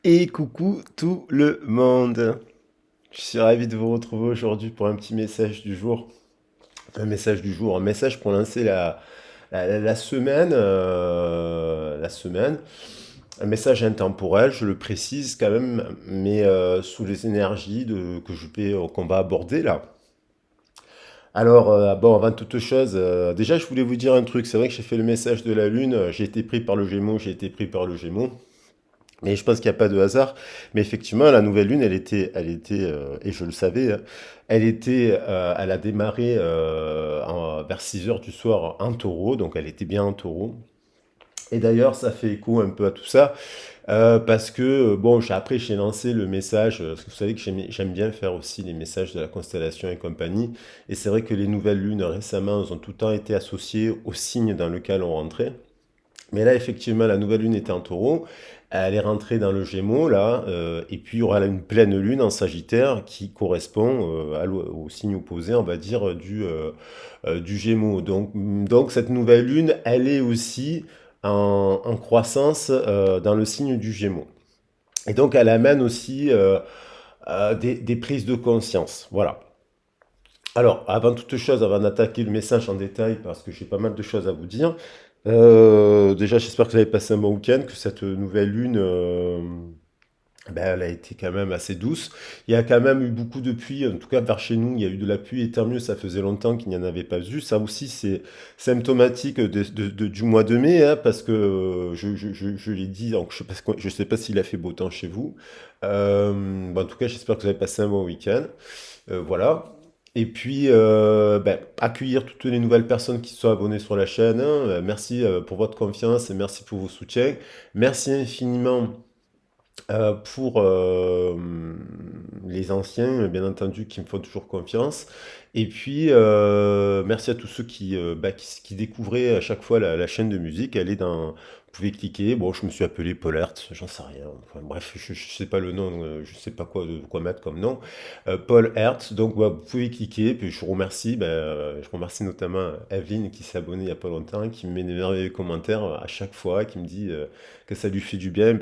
Et coucou tout le monde. Je suis ravi de vous retrouver aujourd'hui pour un petit message du jour. Un message du jour, un message pour lancer la semaine. La semaine. Un message intemporel, je le précise quand même, mais sous les énergies qu'on va aborder là. Alors, bon, avant toute chose, déjà je voulais vous dire un truc. C'est vrai que j'ai fait le message de la Lune, j'ai été pris par le Gémeaux, j'ai été pris par le Gémeaux. Mais je pense qu'il n'y a pas de hasard. Mais effectivement, la nouvelle lune, et je le savais, hein, elle a démarré vers 6 heures du soir en taureau, donc elle était bien en taureau. Et d'ailleurs, ça fait écho un peu à tout ça, parce que, bon, après, j'ai lancé le message, parce que vous savez que j'aime bien faire aussi les messages de la constellation et compagnie. Et c'est vrai que les nouvelles lunes, récemment, elles ont tout le temps été associées au signe dans lequel on rentrait. Mais là, effectivement, la nouvelle lune était en taureau. Elle est rentrée dans le Gémeaux, là. Et puis, il y aura là une pleine lune en Sagittaire qui correspond au signe opposé, on va dire, du Gémeaux. Donc, cette nouvelle lune, elle est aussi en croissance dans le signe du Gémeaux. Et donc, elle amène aussi des prises de conscience. Voilà. Alors, avant toute chose, avant d'attaquer le message en détail, parce que j'ai pas mal de choses à vous dire, déjà, j'espère que vous avez passé un bon week-end, que cette nouvelle lune, ben, elle a été quand même assez douce. Il y a quand même eu beaucoup de pluie, en tout cas vers chez nous, il y a eu de la pluie, et tant mieux, ça faisait longtemps qu'il n'y en avait pas eu. Ça aussi, c'est symptomatique du mois de mai, hein, parce que je l'ai dit, donc je sais pas s'il a fait beau temps chez vous. En tout cas, j'espère que vous avez passé un bon week-end. Voilà. Et puis, ben, accueillir toutes les nouvelles personnes qui se sont abonnées sur la chaîne, hein. Merci pour votre confiance et merci pour vos soutiens. Merci infiniment pour les anciens, bien entendu, qui me font toujours confiance. Et puis, merci à tous ceux qui découvraient à chaque fois la chaîne de musique. Elle est dans... Vous pouvez cliquer. Bon, je me suis appelé Paul Hertz, j'en sais rien. Enfin, bref, je ne sais pas le nom, je sais pas quoi mettre comme nom. Paul Hertz, donc ouais, vous pouvez cliquer. Puis je remercie, je remercie notamment Evelyne qui s'est abonnée il n'y a pas longtemps, qui me met des merveilleux commentaires à chaque fois, qui me dit que ça lui fait du bien.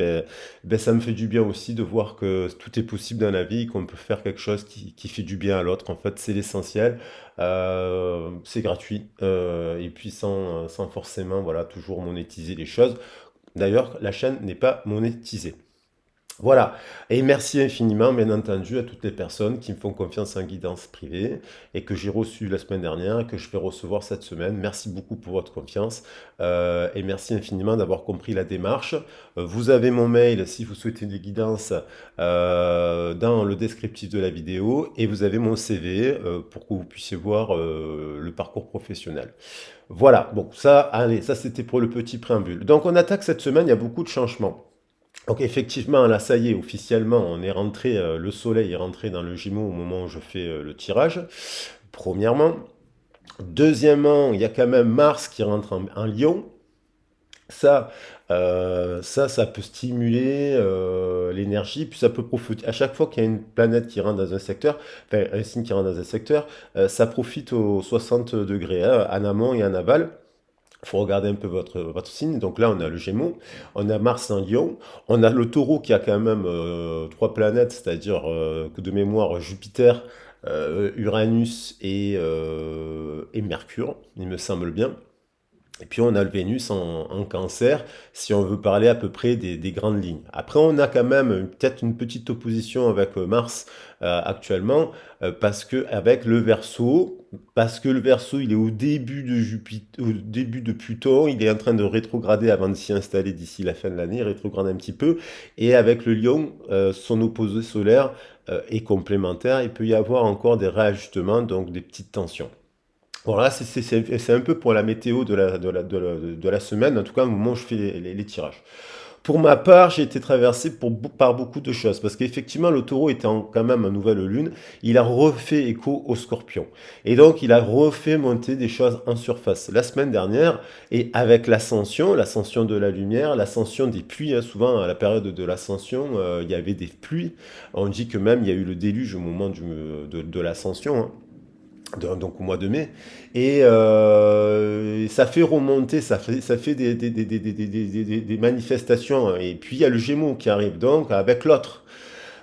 Ça me fait du bien aussi de voir que tout est possible dans la vie, qu'on peut faire quelque chose qui fait du bien à l'autre. En fait, c'est l'essentiel. C'est gratuit. Et puis sans forcément voilà, toujours monétiser les choses. D'ailleurs, la chaîne n'est pas monétisée. Voilà. Et merci infiniment, bien entendu, à toutes les personnes qui me font confiance en guidance privée et que j'ai reçu la semaine dernière et que je vais recevoir cette semaine. Merci beaucoup pour votre confiance et merci infiniment d'avoir compris la démarche. Vous avez mon mail si vous souhaitez des guidances dans le descriptif de la vidéo et vous avez mon CV pour que vous puissiez voir le parcours professionnel. Voilà, bon, ça, allez, ça c'était pour le petit préambule. Donc on attaque cette semaine, il y a beaucoup de changements. Donc effectivement, là, ça y est, officiellement, on est rentré, le soleil est rentré dans le Gémeaux au moment où je fais le tirage, premièrement. Deuxièmement, il y a quand même Mars qui rentre en Lion. Ça, ça peut stimuler l'énergie, puis ça peut profiter. À chaque fois qu'il y a une planète qui rentre dans un secteur, enfin un signe qui rentre dans un secteur, ça profite aux 60 degrés, hein, en amont et en aval. Il faut regarder un peu votre signe. Donc là, on a le Gémeaux, on a Mars en Lion, on a le Taureau qui a quand même trois planètes, c'est-à-dire que de mémoire Jupiter, Uranus et Mercure, il me semble bien. Et puis on a le Vénus en Cancer, si on veut parler à peu près des grandes lignes. Après, on a quand même peut-être une petite opposition avec Mars actuellement, parce que avec le Verseau, parce que le Verseau, il est au début de Jupiter, au début de Pluton, il est en train de rétrograder avant de s'y installer d'ici la fin de l'année, il rétrograde un petit peu, et avec le Lion, son opposé solaire est complémentaire, il peut y avoir encore des réajustements, donc des petites tensions. Voilà, c'est un peu pour la météo de la semaine, en tout cas au moment où je fais les tirages. Pour ma part, j'ai été traversé par beaucoup de choses, parce qu'effectivement, le taureau étant quand même en nouvelle lune, il a refait écho au scorpion. Et donc, il a refait monter des choses en surface. La semaine dernière, et avec l'ascension de la lumière, l'ascension des pluies, hein, souvent à la période de l'ascension, il y avait des pluies. On dit que même il y a eu le déluge au moment de l'ascension, hein. donc au mois de mai. Et ça fait remonter, ça fait des manifestations. Et puis il y a le Gémeaux qui arrive donc avec l'autre.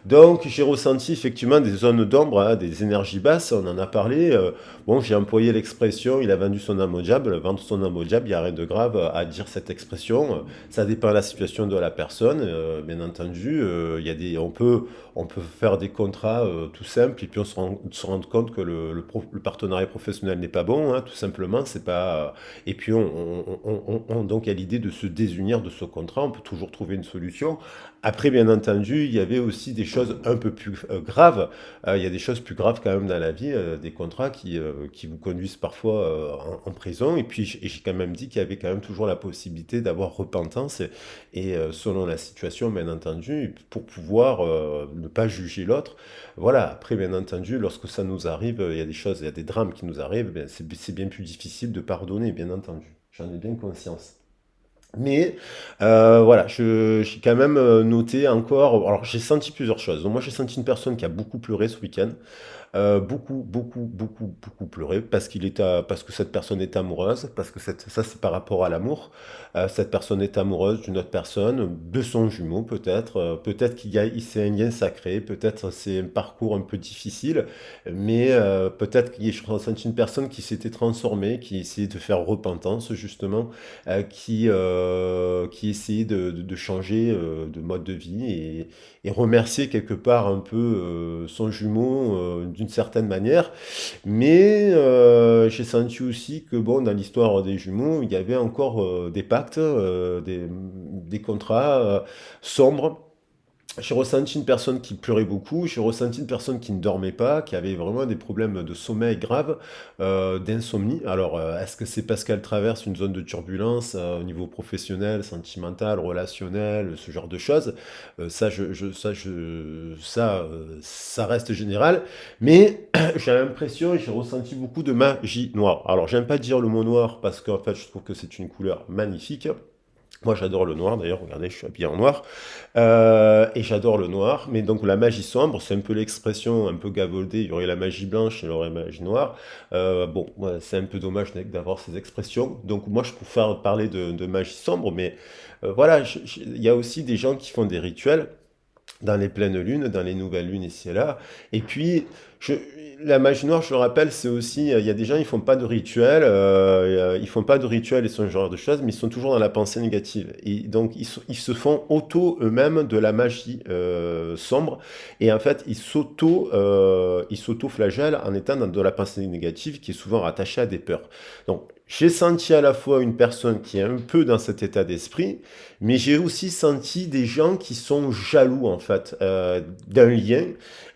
Donc, j'ai ressenti effectivement des zones d'ombre, hein, des énergies basses, on en a parlé. Bon, j'ai employé l'expression, il a vendu son âme au diable. Vendre son âme au diable, il n'y a rien de grave à dire cette expression. Ça dépend de la situation de la personne, bien entendu. Il y a on peut faire des contrats tout simples et puis se rendre compte que le partenariat professionnel n'est pas bon, hein, tout simplement. C'est pas, et puis, donc, il y a l'idée de se désunir de ce contrat. On peut toujours trouver une solution. Après, bien entendu, il y avait aussi des choses un peu plus graves. Il y a des choses plus graves quand même dans la vie, des contrats qui vous conduisent parfois en prison. Et puis, j'ai quand même dit qu'il y avait quand même toujours la possibilité d'avoir repentance selon la situation, bien entendu, pour pouvoir ne pas juger l'autre. Voilà. Après, bien entendu, lorsque ça nous arrive, il y a des choses, il y a des drames qui nous arrivent, ben, c'est bien plus difficile de pardonner, bien entendu. J'en ai bien conscience. Mais voilà, j'ai quand même noté encore. Alors, j'ai senti plusieurs choses. Donc, moi, j'ai senti une personne qui a beaucoup pleuré ce week-end. Beaucoup, beaucoup, beaucoup, beaucoup pleuré parce que cette personne est amoureuse, parce que ça c'est par rapport à l'amour. Cette personne est amoureuse d'une autre personne, de son jumeau peut-être. Peut-être c'est un lien sacré, peut-être c'est un parcours un peu difficile, mais peut-être je ressens une personne qui s'était transformée, qui essayait de faire repentance justement, qui essayait de changer de mode de vie et remercier quelque part un peu son jumeau d'une certaine manière. Mais j'ai senti aussi que bon, dans l'histoire des jumeaux, il y avait encore des pactes, des contrats sombres. J'ai ressenti une personne qui pleurait beaucoup, j'ai ressenti une personne qui ne dormait pas, qui avait vraiment des problèmes de sommeil graves, d'insomnie. Alors, est-ce que c'est parce qu'elle traverse une zone de turbulence au niveau professionnel, sentimental, relationnel, ce genre de choses? Ça reste général. Mais j'ai l'impression et j'ai ressenti beaucoup de magie noire. Alors, j'aime pas dire le mot noir parce qu'en fait, je trouve que c'est une couleur magnifique. Moi, j'adore le noir, d'ailleurs, regardez, je suis habillé en noir. Et j'adore le noir, mais donc la magie sombre, c'est un peu l'expression un peu gavaudée, il y aurait la magie blanche et il y aurait la magie noire. Bon, ouais, c'est un peu dommage d'avoir ces expressions, donc moi je préfère parler de magie sombre, mais voilà, il y a aussi des gens qui font des rituels dans les pleines lunes, dans les nouvelles lunes ici et là. Et puis, je, la magie noire, je le rappelle, c'est aussi, il y a des gens, ils font pas de rituel, ils font pas de rituel et ce genre de choses, mais ils sont toujours dans la pensée négative. Et donc, ils se font auto eux-mêmes de la magie sombre. Et en fait, ils s'auto-flagellent en étant dans de la pensée négative qui est souvent rattachée à des peurs. Donc, j'ai senti à la fois une personne qui est un peu dans cet état d'esprit, mais j'ai aussi senti des gens qui sont jaloux en fait d'un lien.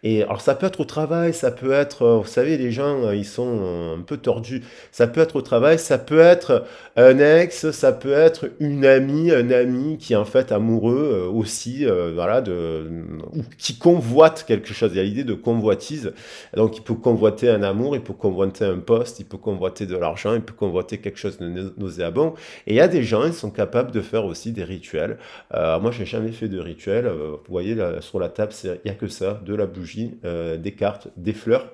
Et alors ça peut être au travail, ça peut être, vous savez, les gens ils sont un peu tordus. Ça peut être au travail, ça peut être un ex, ça peut être une amie, un ami qui est en fait amoureux aussi, voilà, ou qui convoite quelque chose. Il y a l'idée de convoitise. Donc il peut convoiter un amour, il peut convoiter un poste, il peut convoiter de l'argent, il peut convoiter quelque chose de nauséabond. Et il y a des gens, ils sont capables de faire aussi des rituels. Moi, j'ai jamais fait de rituel. Vous voyez, là, sur la table, il n'y a que ça, de la bougie, des cartes, des fleurs.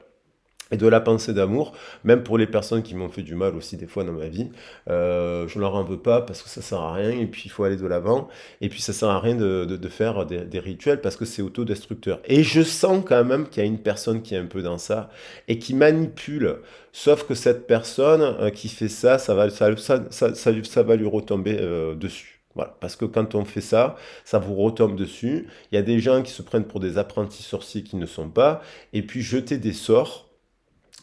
Et de la pensée d'amour, même pour les personnes qui m'ont fait du mal aussi des fois dans ma vie, je leur en veux pas parce que ça sert à rien et puis il faut aller de l'avant et puis ça sert à rien de faire des rituels parce que c'est autodestructeur. Et je sens quand même qu'il y a une personne qui est un peu dans ça et qui manipule, sauf que cette personne qui fait ça, ça va lui retomber dessus. Voilà, parce que quand on fait ça, ça vous retombe dessus. Il y a des gens qui se prennent pour des apprentis sorciers qui ne sont pas, et puis jeter des sorts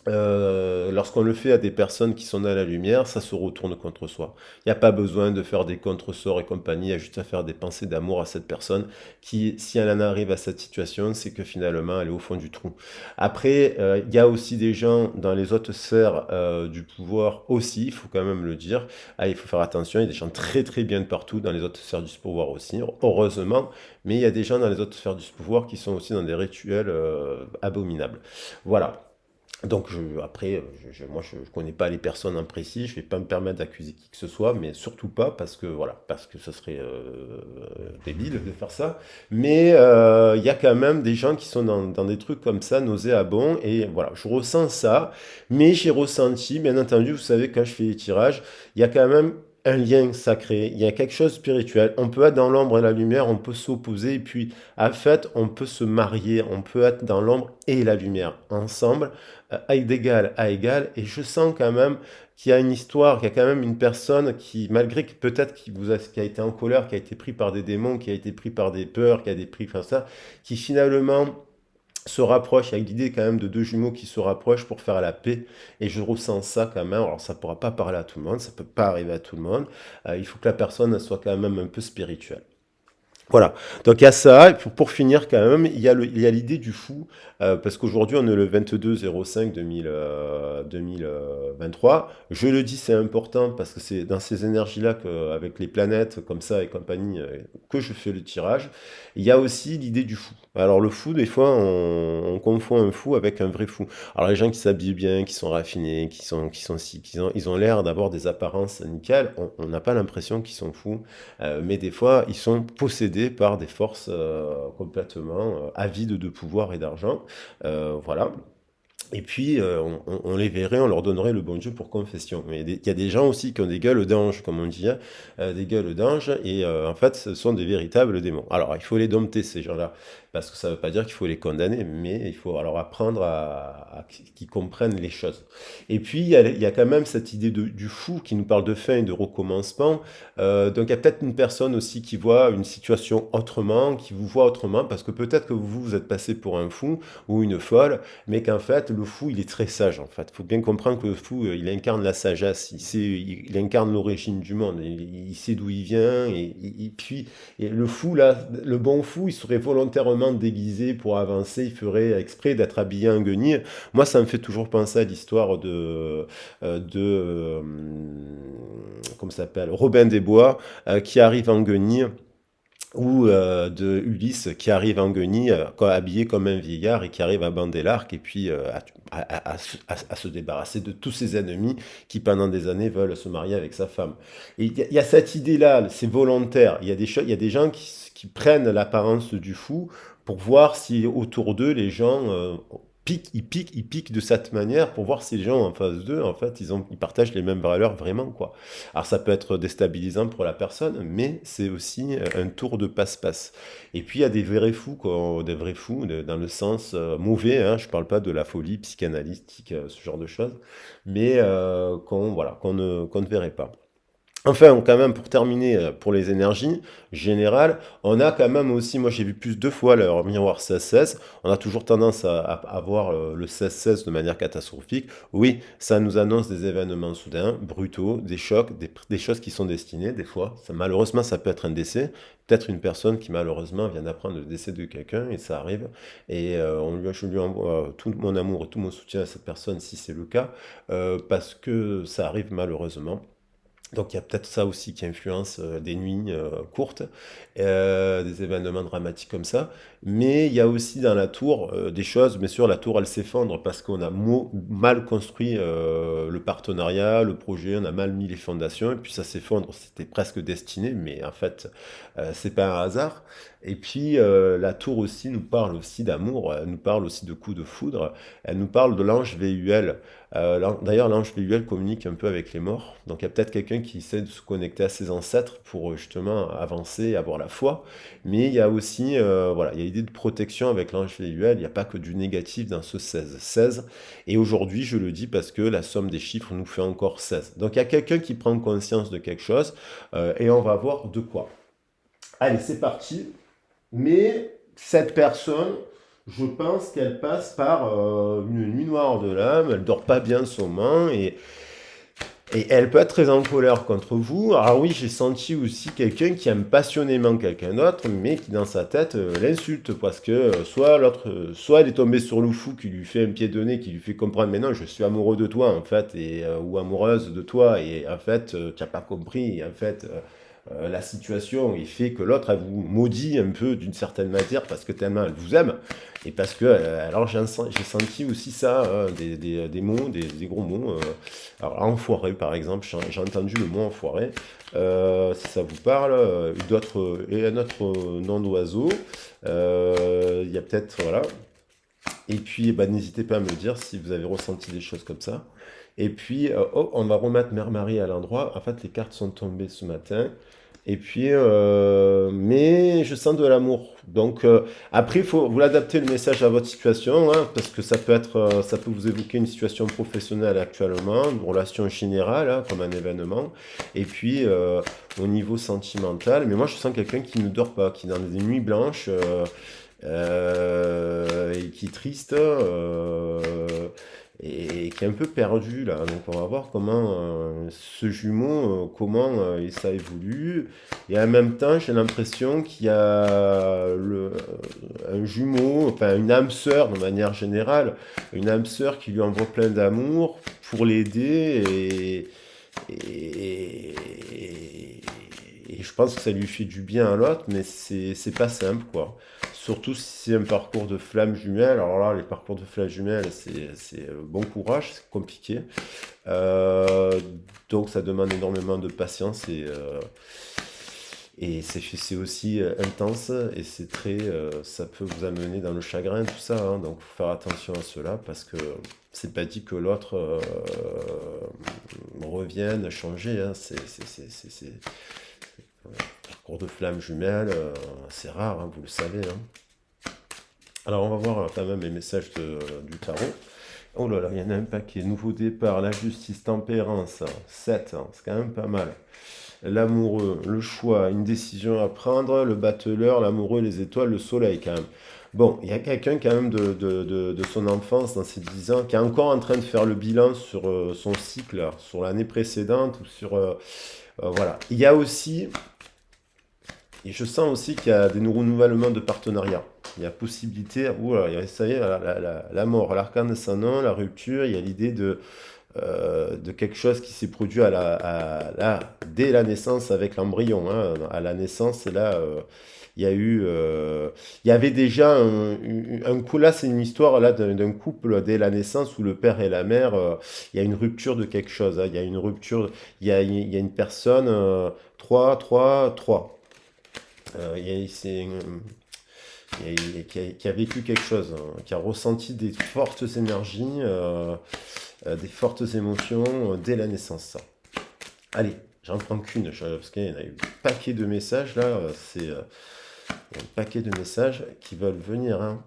lorsqu'on le fait à des personnes qui sont dans la lumière, ça se retourne contre soi. Il n'y a pas besoin de faire des contre-sorts et compagnie, il y a juste à faire des pensées d'amour à cette personne qui, si elle en arrive à cette situation, c'est que finalement elle est au fond du trou. Après, il y a aussi des gens dans les autres sphères du pouvoir aussi, il faut quand même le dire. Ah, il faut faire attention, il y a des gens très très bien de partout dans les autres sphères du pouvoir aussi, heureusement, mais il y a des gens dans les autres sphères du pouvoir qui sont aussi dans des rituels abominables. Voilà. Donc après, moi je connais pas les personnes en précis, je vais pas me permettre d'accuser qui que ce soit, mais surtout pas parce que voilà, parce que ce serait débile de faire ça. Mais il y a quand même des gens qui sont dans des trucs comme ça, nauséabonds, et voilà, je ressens ça, mais j'ai ressenti, bien entendu, vous savez, quand je fais les tirages, il y a quand même un lien sacré, il y a quelque chose de spirituel. On peut être dans l'ombre et la lumière, on peut s'opposer, et puis en fait, on peut se marier, on peut être dans l'ombre et la lumière ensemble d'égal à égal, et je sens quand même qu'il y a une histoire, qu'il y a quand même une personne qui, malgré que peut-être qui a été en colère, qui a été pris par des démons, qui a été pris par des peurs, qui a été pris par ça, qui finalement se rapproche avec l'idée quand même de deux jumeaux qui se rapprochent pour faire la paix, et je ressens ça quand même. Alors ça pourra pas parler à tout le monde, ça peut pas arriver à tout le monde. Il faut que la personne soit quand même un peu spirituelle. Voilà, donc il y a ça, et pour finir quand même, il y a l'idée du fou, parce qu'aujourd'hui on est le 22-05-2023. Je le dis, c'est important parce que c'est dans ces énergies-là, avec les planètes comme ça et compagnie, que je fais le tirage. Il y a aussi l'idée du fou. Alors le fou, des fois, on confond un fou avec un vrai fou. Alors les gens qui s'habillent bien, qui sont raffinés, ils ont l'air d'avoir des apparences nickel, on n'a pas l'impression qu'ils sont fous. Mais des fois, ils sont possédés par des forces complètement avides de pouvoir et d'argent. Voilà. Et puis, on les verrait, on leur donnerait le bon Dieu pour confession. Mais il y a des gens aussi qui ont des gueules d'ange, comme on dit, hein, des gueules d'ange, et en fait, ce sont des véritables démons. Alors, il faut les dompter, ces gens-là, parce que ça ne veut pas dire qu'il faut les condamner, mais il faut alors apprendre à qu'ils comprennent les choses. Et puis, il y a quand même cette idée du fou qui nous parle de fin et de recommencement. Donc, il y a peut-être une personne aussi qui voit une situation autrement, qui vous voit autrement, parce que peut-être que vous êtes passé pour un fou ou une folle, mais qu'en fait, le fou, il est très sage, en fait. Il faut bien comprendre que le fou, il incarne la sagesse, il incarne l'origine du monde, il sait d'où il vient, et le fou, là, le bon fou, il serait volontairement déguisé pour avancer, il ferait exprès d'être habillé en guenille. Moi, ça me fait toujours penser à l'histoire comment ça s'appelle, Robin des Bois, qui arrive en guenille, ou de Ulysse qui arrive en guenille, habillé comme un vieillard et qui arrive à bander l'arc et puis à se débarrasser de tous ses ennemis qui pendant des années veulent se marier avec sa femme. Et il y a cette idée-là, c'est volontaire. Il y a des gens qui prennent l'apparence du fou pour voir si autour d'eux les gens ils piquent de cette manière pour voir si les gens en face d'eux, en fait, ils partagent les mêmes valeurs vraiment, quoi. Alors ça peut être déstabilisant pour la personne, mais c'est aussi un tour de passe-passe. Et puis il y a des vrais fous, quoi, des vrais fous dans le sens mauvais, hein, je parle pas de la folie psychanalytique, ce genre de choses, mais voilà, qu'on ne verrait pas. Enfin, quand même, pour terminer, pour les énergies générales, on a quand même aussi, moi j'ai vu plus deux fois leur miroir 16-16, on a toujours tendance à voir le 16-16 de manière catastrophique. Oui, ça nous annonce des événements soudains, brutaux, des chocs, des choses qui sont destinées, des fois. Malheureusement, ça peut être un décès, peut-être une personne qui malheureusement vient d'apprendre le décès de quelqu'un, et ça arrive, et je lui envoie tout mon amour et tout mon soutien à cette personne si c'est le cas, parce que ça arrive malheureusement. Donc il y a peut-être ça aussi qui influence des nuits courtes, des événements dramatiques comme ça. Mais il y a aussi dans la tour des choses, bien sûr, la tour elle s'effondre parce qu'on a mal construit le partenariat, le projet, on a mal mis les fondations, et puis ça s'effondre, c'était presque destiné, mais en fait, c'est pas un hasard. Et puis la tour aussi nous parle aussi d'amour, elle nous parle aussi de coups de foudre, elle nous parle de l'ange VUL. D'ailleurs, l'ange VUL communique un peu avec les morts. Donc il y a peut-être quelqu'un qui essaie de se connecter à ses ancêtres pour justement avancer, avoir la foi. Mais il y a aussi voilà, il y a l'idée de protection avec l'ange VUL. Il n'y a pas que du négatif dans ce 16-16. Et aujourd'hui, je le dis parce que la somme des chiffres nous fait encore 16. Donc il y a quelqu'un qui prend conscience de quelque chose et on va voir de quoi. Allez, c'est parti. Mais cette personne, je pense qu'elle passe par une nuit noire de l'âme, elle dort pas bien son main et elle peut être très en colère contre vous. Alors oui, j'ai senti aussi quelqu'un qui aime passionnément quelqu'un d'autre, mais qui dans sa tête l'insulte parce que soit l'autre, soit elle est tombée sur le fou qui lui fait un pied de nez, qui lui fait comprendre, mais non, je suis amoureux de toi en fait, ou amoureuse de toi, et en fait, tu n'as pas compris, et en fait. la situation et fait que l'autre, elle vous maudit un peu d'une certaine manière parce que tellement elle vous aime. Et parce que, alors j'ai senti aussi ça, des mots, des gros mots. Alors, enfoiré, par exemple, j'ai entendu le mot enfoiré. Si ça vous parle, et un autre nom d'oiseau. Il y a peut-être, voilà. Et puis, bah, n'hésitez pas à me dire si vous avez ressenti des choses comme ça. Et puis, oh, on va remettre Mère Marie à l'endroit. En fait, les cartes sont tombées ce matin. Et puis, mais je sens de l'amour. Donc, après, il faut vous l'adapter le message à votre situation, hein, parce que ça peut vous évoquer une situation professionnelle actuellement, une relation générale, hein, comme un événement. Et puis, au niveau sentimental, mais moi, je sens quelqu'un qui ne dort pas, qui est dans des nuits blanches. Et qui est triste et qui est un peu perdu là. Donc on va voir comment ce jumeau, comment ça évolue. Et en même temps, j'ai l'impression qu'il y a un jumeau, enfin une âme sœur de manière générale, une âme sœur qui lui envoie plein d'amour pour l'aider et, et je pense que ça lui fait du bien à l'autre, mais c'est pas simple, quoi. Surtout si c'est un parcours de flammes jumelles. Alors là, les parcours de flammes jumelles, c'est bon courage, c'est compliqué. Euh, donc ça demande énormément de patience et c'est aussi intense et ça peut vous amener dans le chagrin, tout ça, hein. Donc faut faire attention à cela parce que c'est pas dit que l'autre revienne, changer, hein. Parcours de flammes jumelles, c'est rare, hein, vous le savez, hein. Alors on va voir quand même les messages du tarot. Oh là là, il y en a un paquet. Nouveau départ, la justice, tempérance, 7, hein, c'est quand même pas mal. L'amoureux, le choix, une décision à prendre, le battleur, l'amoureux, les étoiles, le soleil quand même. Bon, il y a quelqu'un quand même de son enfance, dans ses 10 ans, qui est encore en train de faire le bilan sur son cycle, sur l'année précédente, ou sur... voilà. Il y a aussi, et je sens aussi qu'il y a des renouvellements de partenariats. Il y a possibilité, oula, ça y est, la mort, l'arcane de son nom, la rupture, il y a l'idée de quelque chose qui s'est produit dès la naissance avec l'embryon, hein. À la naissance, là, il y a eu, il y avait déjà un coup, là, c'est une histoire là d'un couple dès la naissance où le père et la mère, il y a une rupture de quelque chose, hein. Il y a une rupture, il y a une personne, 3 3 3. Il y a, c'est, qui a vécu quelque chose, hein, qui a ressenti des fortes énergies, des fortes émotions dès la naissance. Ça. Allez, j'en prends qu'une, parce qu'il y en a eu un paquet de messages là, il y a un paquet de messages qui veulent venir, hein.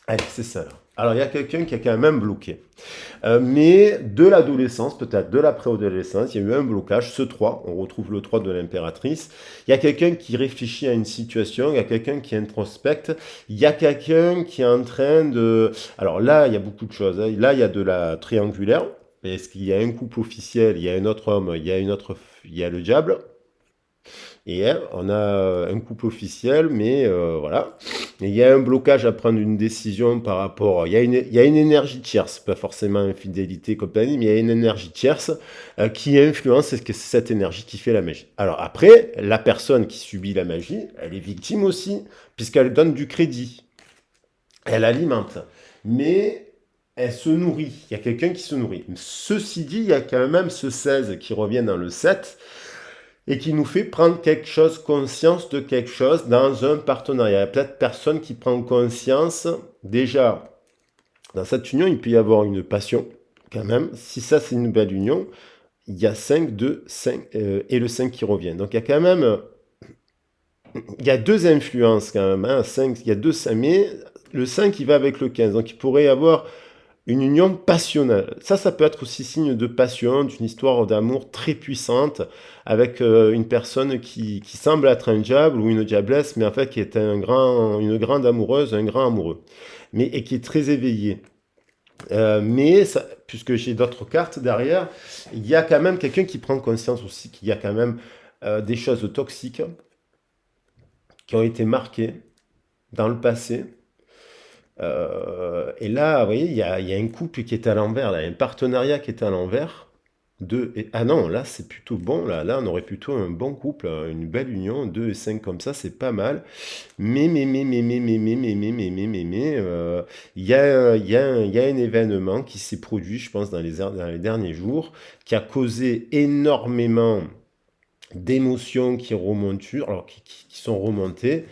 Allez, c'est ça là. Alors, il y a quelqu'un qui a quand même bloqué. Mais de l'adolescence, peut-être de la préadolescence, il y a eu un blocage, ce 3, on retrouve le 3 de l'impératrice. Il y a quelqu'un qui réfléchit à une situation, il y a quelqu'un qui introspecte, il y a quelqu'un qui est en train de... Alors là, il y a beaucoup de choses, hein. Là, il y a de la triangulaire. Est-ce qu'il y a un couple officiel, il y a un autre homme, il y a le diable. Et elle, on a un couple officiel, mais voilà. Et il y a un blocage à prendre une décision par rapport. Il y a une énergie tierce, pas forcément infidélité, compagnie, mais il y a une énergie tierce qui influence, et que c'est cette énergie qui fait la magie. Alors après, la personne qui subit la magie, elle est victime aussi, puisqu'elle donne du crédit. Elle alimente. Mais elle se nourrit. Il y a quelqu'un qui se nourrit. Ceci dit, il y a quand même ce 16 qui revient dans le 7 et qui nous fait prendre quelque chose, conscience de quelque chose dans un partenariat. Il y a peut-être personne qui prend conscience. Déjà, dans cette union, il peut y avoir une passion, quand même. Si ça, c'est une belle union, il y a 5, 2, 5, et le 5 qui revient. Donc il y a quand même, il y a deux influences quand même, hein. 5, il y a deux 5, mais le 5, il va avec le 15. Donc il pourrait y avoir une union passionnelle. Ça peut être aussi signe de passion, d'une histoire d'amour très puissante, avec une personne qui semble être un diable ou une diablesse, mais en fait qui est une grande amoureuse, un grand amoureux, et qui est très éveillé. Mais ça, puisque j'ai d'autres cartes derrière, il y a quand même quelqu'un qui prend conscience aussi qu'il y a quand même des choses toxiques qui ont été marquées dans le passé. Et là, vous voyez, il y a un couple qui est à l'envers, là, un partenariat qui est à l'envers. 2 et ah non, là, c'est plutôt bon, là, on aurait plutôt un bon couple, une belle union, 2 et 5 comme ça, c'est pas mal. Il y a un événement qui s'est produit, je pense, dans les derniers jours, qui a causé énormément d'émotions qui sont remontées.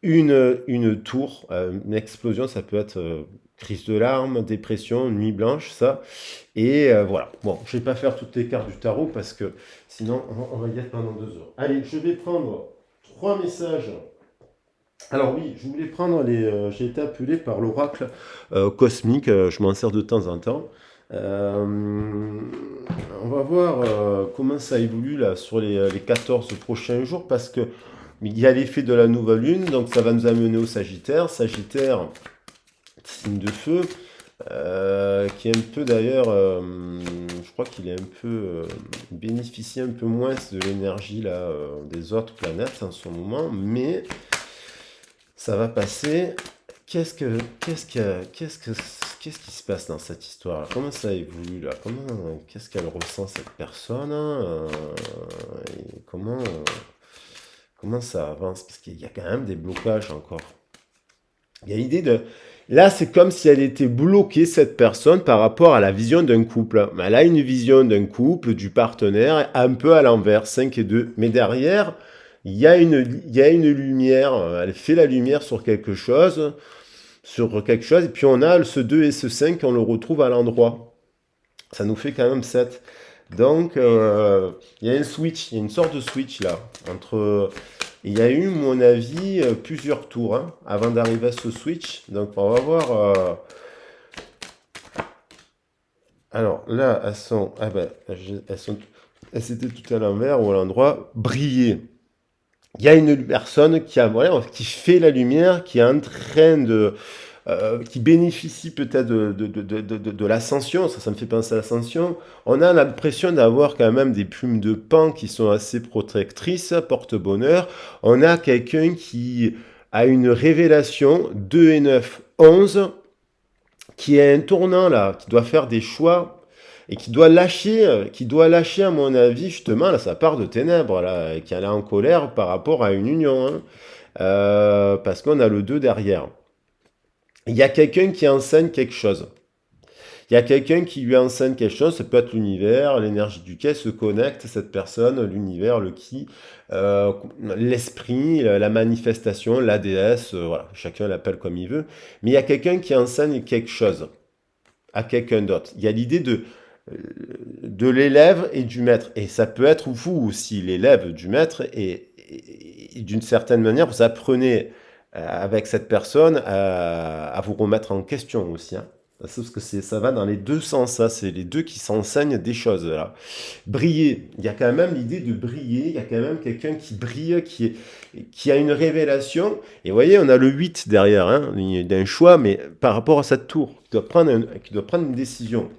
Une tour, une explosion, ça peut être crise de larmes, dépression, nuit blanche, ça. Et voilà. Bon, je vais pas faire toutes les cartes du tarot parce que sinon on va y être pendant 2 heures. Allez, je vais prendre 3 messages. Alors oui, je voulais prendre j'ai été appelé par l'oracle cosmique, je m'en sers de temps en temps. Euh, on va voir comment ça évolue là sur les 14 prochains jours parce que il y a l'effet de la nouvelle lune, donc ça va nous amener au Sagittaire. Sagittaire, signe de feu, qui est un peu d'ailleurs, je crois qu'il est un peu bénéficie un peu moins de l'énergie là des autres planètes en ce moment, mais ça va passer. Qu'est-ce que, qu'est-ce que, qu'est-ce que, qu'est-ce qui se passe dans cette histoire-là? Comment ça évolue là? Qu'est-ce qu'elle ressent cette personne, hein, et comment ça avance? Parce qu'il y a quand même des blocages encore. Il y a l'idée de... Là, c'est comme si elle était bloquée, cette personne, par rapport à la vision d'un couple. Elle a une vision d'un couple, du partenaire, un peu à l'envers, 5 et 2. Mais derrière, il y a une lumière. Elle fait la lumière sur quelque chose. Et puis on a ce 2 et ce 5, on le retrouve à l'endroit. Ça nous fait quand même 7. Donc, il y a un switch, il y a une sorte de switch là, entre... Il y a eu, à mon avis, plusieurs tours hein, avant d'arriver à ce switch. Donc, on va voir. Alors là, elles sont. Ah ben, elles étaient tout à l'envers ou à l'endroit. Briller. Il y a une personne voilà, qui fait la lumière, qui est en train de. Qui bénéficie peut-être de l'ascension, ça me fait penser à l'ascension. On a l'impression d'avoir quand même des plumes de paon qui sont assez protectrices, porte-bonheur. On a quelqu'un qui a une révélation, 2 et 9, 11, qui est un tournant là, qui doit faire des choix et qui doit lâcher à mon avis justement là, sa part de ténèbres là, qui est en colère par rapport à une union, hein. Parce qu'on a le 2 derrière. Il y a quelqu'un qui enseigne quelque chose. Il y a quelqu'un qui lui enseigne quelque chose, ça peut être l'univers, l'énergie duquel se connecte cette personne, l'univers, le qui, euh, l'esprit, la manifestation, la déesse, voilà, chacun l'appelle comme il veut. Mais il y a quelqu'un qui enseigne quelque chose à quelqu'un d'autre. Il y a l'idée de l'élève et du maître. Et ça peut être vous aussi, l'élève du maître, et d'une certaine manière, vous apprenez avec cette personne à vous remettre en question aussi, hein. Parce que ça va dans les deux sens, ça. C'est les deux qui s'enseignent des choses, là. Briller. Il y a quand même l'idée de briller. Il y a quand même quelqu'un qui brille, qui a une révélation. Et vous voyez, on a le 8 derrière, hein, d'un choix, mais par rapport à cette tour, qui doit prendre une décision.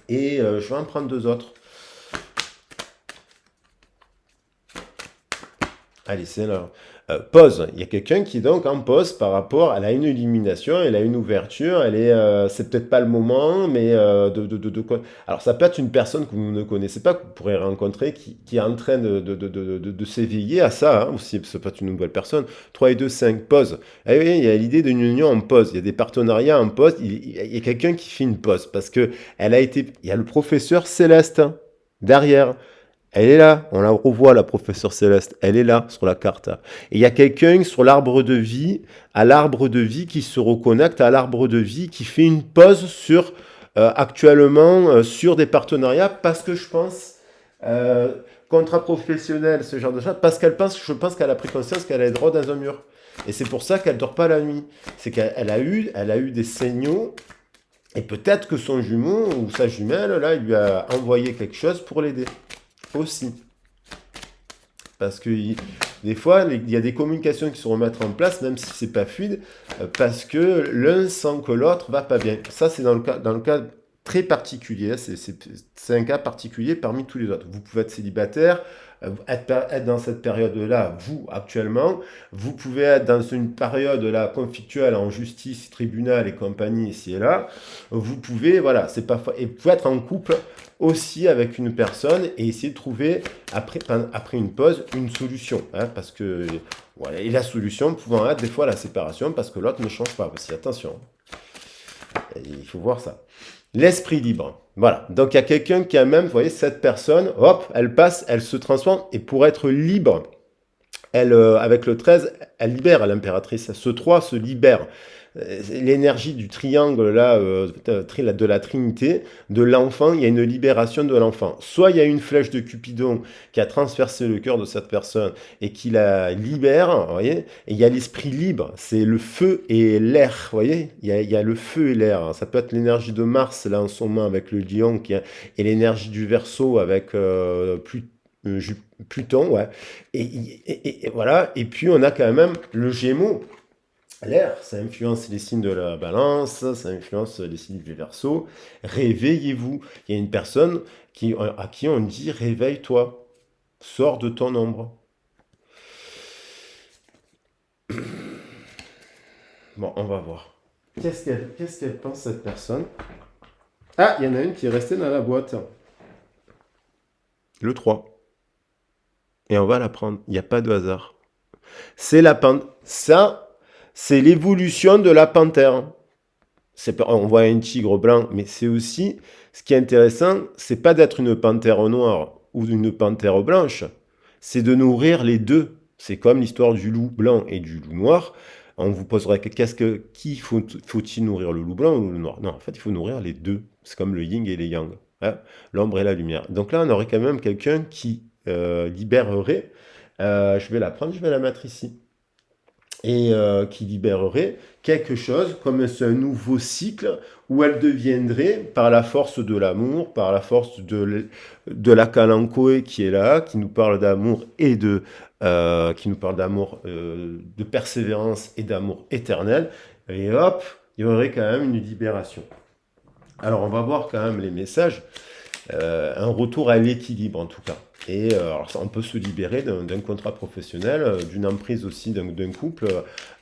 Et je vais en prendre 2 autres. Allez, c'est là. Pause. Il y a quelqu'un qui est donc en pause par rapport, elle a une illumination, elle a une ouverture, c'est peut-être pas le moment, mais alors ça peut être une personne que vous ne connaissez pas, que vous pourrez rencontrer, qui est en train de s'éveiller à ça, hein, aussi, ça peut être une nouvelle personne. 3 et 2, 5, pause. Eh oui, il y a l'idée d'une union en pause, il y a des partenariats en pause, il y a quelqu'un qui fait une pause, parce que il y a le professeur Céleste, hein, derrière. Elle est là, on la revoit, la professeure Céleste. Elle est là, sur la carte. Et il y a quelqu'un sur l'arbre de vie, à l'arbre de vie, qui se reconnecte à l'arbre de vie, qui fait une pause actuellement, sur des partenariats, parce que je pense, euh, contrat professionnel, ce genre de choses, parce je pense qu'elle a pris conscience qu'elle est droit dans un mur. Et c'est pour ça qu'elle dort pas la nuit. C'est elle a eu des signaux, et peut-être que son jumeau ou sa jumelle, là, il lui a envoyé quelque chose pour l'aider aussi. Parce que des fois, il y a des communications qui se remettent en place, même si c'est pas fluide, parce que l'un sent que l'autre va pas bien. Ça, c'est dans le cas très particulier. C'est un cas particulier parmi tous les autres. Vous pouvez être célibataire, être dans cette période-là, vous, actuellement. Vous pouvez être dans une période-là conflictuelle en justice, tribunal et compagnie, ici et là. Vous pouvez, voilà, c'est pas... Et vous pouvez être en couple aussi avec une personne et essayer de trouver, après une pause, une solution. Hein, parce que, voilà, et la solution pouvant être des fois la séparation parce que l'autre ne change pas aussi. Attention, il faut voir ça. L'esprit libre. Voilà. Donc il y a quelqu'un qui a même, vous voyez, cette personne, hop, elle passe, elle se transforme et pour être libre, elle, avec le 13, elle libère l'impératrice. Ce 3 se libère. L'énergie du triangle là, de la Trinité, de l'enfant, il y a une libération de l'enfant. Soit il y a une flèche de Cupidon qui a transpercé le cœur de cette personne et qui la libère, vous voyez, et il y a l'esprit libre, c'est le feu et l'air, vous voyez, il y a le feu et l'air. Ça peut être l'énergie de Mars là en ce moment avec le lion et l'énergie du Verseau avec Pluton, ouais. Et voilà, et puis on a quand même le Gémeaux. L'air, ça influence les signes de la balance, ça influence les signes du Verseau. Réveillez-vous. Il y a une personne à qui on dit réveille-toi, sors de ton ombre. Bon, on va voir. Qu'est-ce qu'elle pense, cette personne? Ah, il y en a une qui est restée dans la boîte. Le 3. Et on va la prendre. Il n'y a pas de hasard. C'est la panthère. Ça, c'est l'évolution de la panthère. On voit un tigre blanc, mais c'est aussi, ce qui est intéressant, c'est pas d'être une panthère noire ou une panthère blanche, c'est de nourrir les deux. C'est comme l'histoire du loup blanc et du loup noir. On vous poserait faut-il nourrir le loup blanc ou le noir? Non, en fait, il faut nourrir les deux. C'est comme le yin et les yang, hein, l'ombre et la lumière. Donc là, on aurait quand même quelqu'un qui libérerait. Je vais la prendre, je vais la mettre ici et qui libérerait quelque chose comme un nouveau cycle où elle deviendrait, par la force de l'amour, par la force de la Kalankoé qui est là, qui nous parle d'amour et qui nous parle d'amour, de persévérance et d'amour éternel, et hop, il y aurait quand même une libération. Alors on va voir quand même les messages. Un retour à l'équilibre en tout cas. Et alors, on peut se libérer d'un contrat professionnel, d'une emprise aussi d'un couple,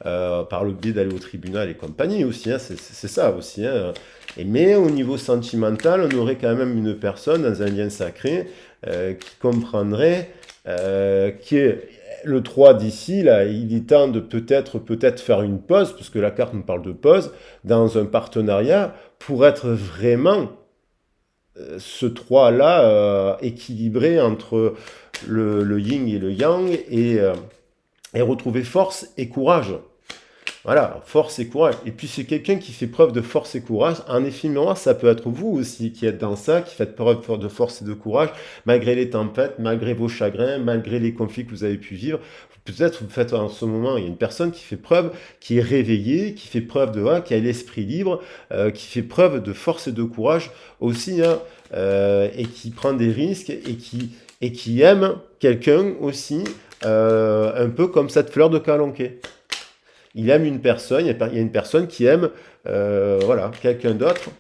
par le biais d'aller au tribunal et compagnie aussi, hein, c'est ça aussi. Hein. Mais au niveau sentimental, on aurait quand même une personne dans un lien sacré qui comprendrait que le 3 d'ici, là, il est temps de peut-être faire une pause, parce que la carte nous parle de pause, dans un partenariat, pour être vraiment ce 3-là équilibré entre le yin et le yang et retrouver force et courage. Voilà, force et courage. Et puis c'est quelqu'un qui fait preuve de force et courage. Un effet miroir, ça peut être vous aussi qui êtes dans ça, qui faites preuve de force et de courage, malgré les tempêtes, malgré vos chagrins, malgré les conflits que vous avez pu vivre. Peut-être vous faites en ce moment, il y a une personne qui fait preuve, qui est réveillée, qui fait preuve de qui a l'esprit libre, qui fait preuve de force et de courage aussi, hein, et qui prend des risques et qui aime quelqu'un aussi, un peu comme cette fleur de Calanquet. Il aime une personne, il y a une personne qui aime voilà, quelqu'un d'autre.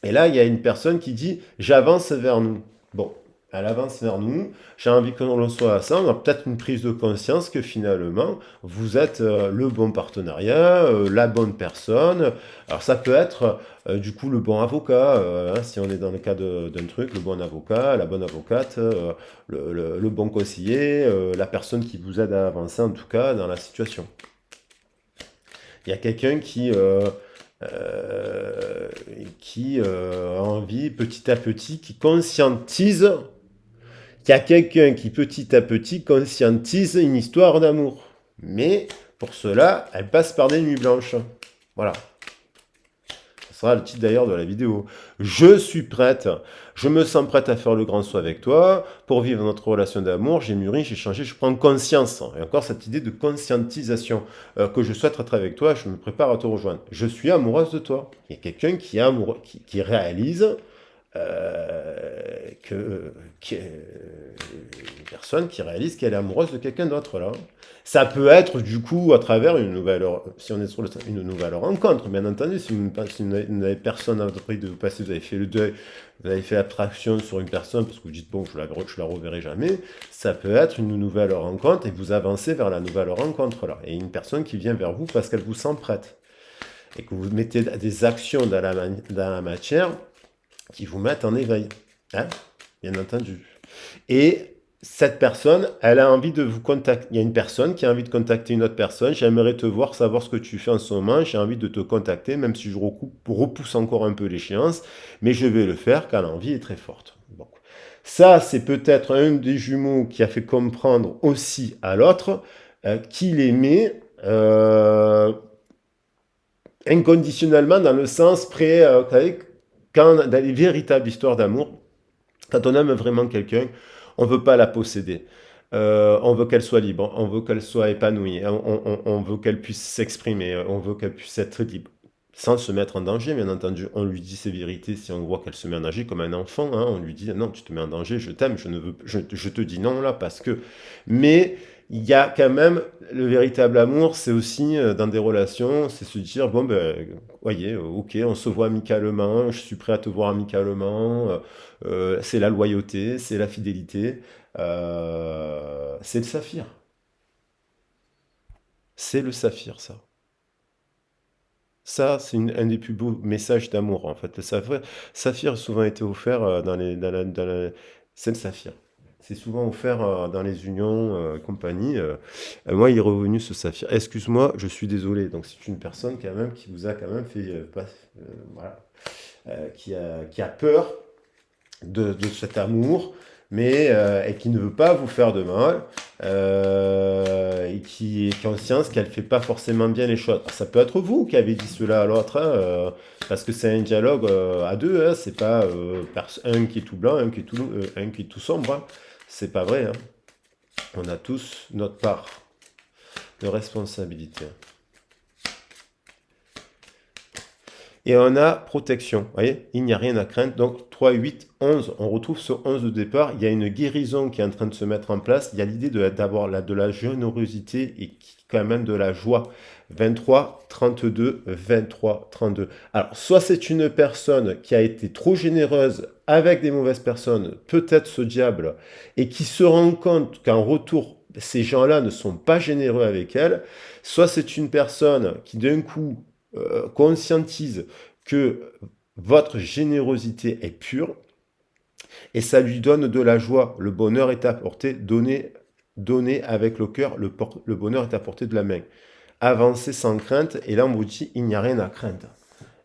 Et là, il y a une personne qui dit « j'avance vers nous ». Bon, elle avance vers nous, j'ai envie que l'on soit à ça, on a peut-être une prise de conscience que finalement, vous êtes le bon partenariat, la bonne personne. Alors ça peut être du coup le bon avocat, hein, si on est dans le cas d'un truc, le bon avocat, la bonne avocate, le bon conseiller, la personne qui vous aide à avancer en tout cas dans la situation. Il y a quelqu'un qui a envie petit à petit, qui conscientise. Il y a quelqu'un qui petit à petit conscientise une histoire d'amour. Mais pour cela, elle passe par des nuits blanches. Voilà. Ce sera le titre d'ailleurs de la vidéo. Je suis prête. Je me sens prête à faire le grand saut avec toi. Pour vivre notre relation d'amour, j'ai mûri, j'ai changé, je prends conscience. Et encore cette idée de conscientisation. Que je souhaite être avec toi, je me prépare à te rejoindre. Je suis amoureuse de toi. Il y a quelqu'un qui est amoureux, qui réalise une personne qui réalise qu'elle est amoureuse de quelqu'un d'autre là. Ça peut être du coup à travers une nouvelle, si on est sur une nouvelle rencontre, bien entendu, si vous n'avez personne envie de vous passer, vous avez fait le deuil, vous avez fait abstraction sur une personne parce que vous dites bon, je la reverrai jamais, ça peut être une nouvelle rencontre et vous avancez vers la nouvelle rencontre là. Et une personne qui vient vers vous parce qu'elle vous sent prête et que vous mettez des actions dans la matière qui vous mettent en éveil. Hein, bien entendu. Et cette personne, elle a envie de vous contacter. Il y a une personne qui a envie de contacter une autre personne. J'aimerais te voir, savoir ce que tu fais en ce moment. J'ai envie de te contacter, même si je repousse encore un peu l'échéance. Mais je vais le faire car l'envie est très forte. Bon. Ça, c'est peut-être un des jumeaux qui a fait comprendre aussi à l'autre qu'il aimait inconditionnellement dans le sens près, quand dans les véritables histoires d'amour, quand on aime vraiment quelqu'un, on ne veut pas la posséder. On veut qu'elle soit libre, on veut qu'elle soit épanouie, on veut qu'elle puisse s'exprimer, on veut qu'elle puisse être libre. Sans se mettre en danger, bien entendu. On lui dit ses vérités si on voit qu'elle se met en danger comme un enfant. Hein. On lui dit non, tu te mets en danger, je t'aime, je te dis non là parce que. Mais il y a quand même le véritable amour, c'est aussi dans des relations, c'est se dire bon ben, voyez, ok, on se voit amicalement, je suis prêt à te voir amicalement. C'est la loyauté, c'est la fidélité, c'est le saphir. C'est le saphir, ça. Ça, c'est un des plus beaux messages d'amour, en fait. Le saphir a souvent été offert c'est le saphir. C'est souvent offert dans les unions et compagnie. Moi, il est revenu ce saphir. Excuse-moi, je suis désolé. Donc, c'est une personne quand même qui vous a quand même fait, voilà, qui a peur de cet amour, mais et qui ne veut pas vous faire de mal, et qui est conscience qu'elle fait pas forcément bien les choses. Alors, ça peut être vous qui avez dit cela à l'autre, hein, parce que c'est un dialogue à deux, hein, c'est pas un qui est tout blanc, un qui est tout sombre. Hein. C'est pas vrai. Hein. On a tous notre part de responsabilité. Et on a protection. Vous voyez, il n'y a rien à craindre. Donc 3, 8, 11. On retrouve ce 11 de départ. Il y a une guérison qui est en train de se mettre en place. Il y a l'idée d'avoir de la générosité et quand même de la joie. 23, 32, 23, 32. Alors, soit c'est une personne qui a été trop généreuse avec des mauvaises personnes, peut-être ce diable, et qui se rend compte qu'en retour, ces gens-là ne sont pas généreux avec elle. Soit c'est une personne qui d'un coup conscientise que votre générosité est pure et ça lui donne de la joie. Le bonheur est apporté, donner avec le cœur, le bonheur est apporté de la main. Avancer sans crainte, et là on vous dit il n'y a rien à craindre.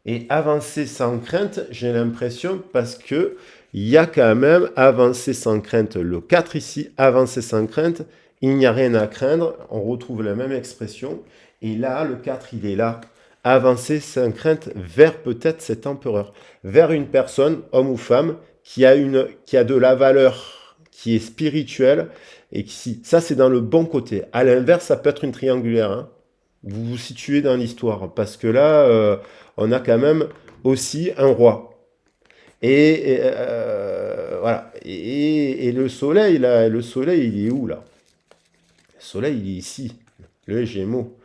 Et avancer sans crainte, j'ai l'impression, parce que il y a quand même avancer sans crainte, le 4 ici, avancer sans crainte, il n'y a rien à craindre, on retrouve la même expression, et là, le 4, il est là, avancer sans crainte vers peut-être cet empereur, vers une personne, homme ou femme, qui a de la valeur, qui est spirituelle, et qui, ça c'est dans le bon côté. À l'inverse, ça peut être une triangulaire, hein. Vous vous situez dans l'histoire, parce que là, on a quand même aussi un roi. Voilà. Et le soleil, là, le soleil, il est où là? Le soleil, il est ici, le Gémeaux.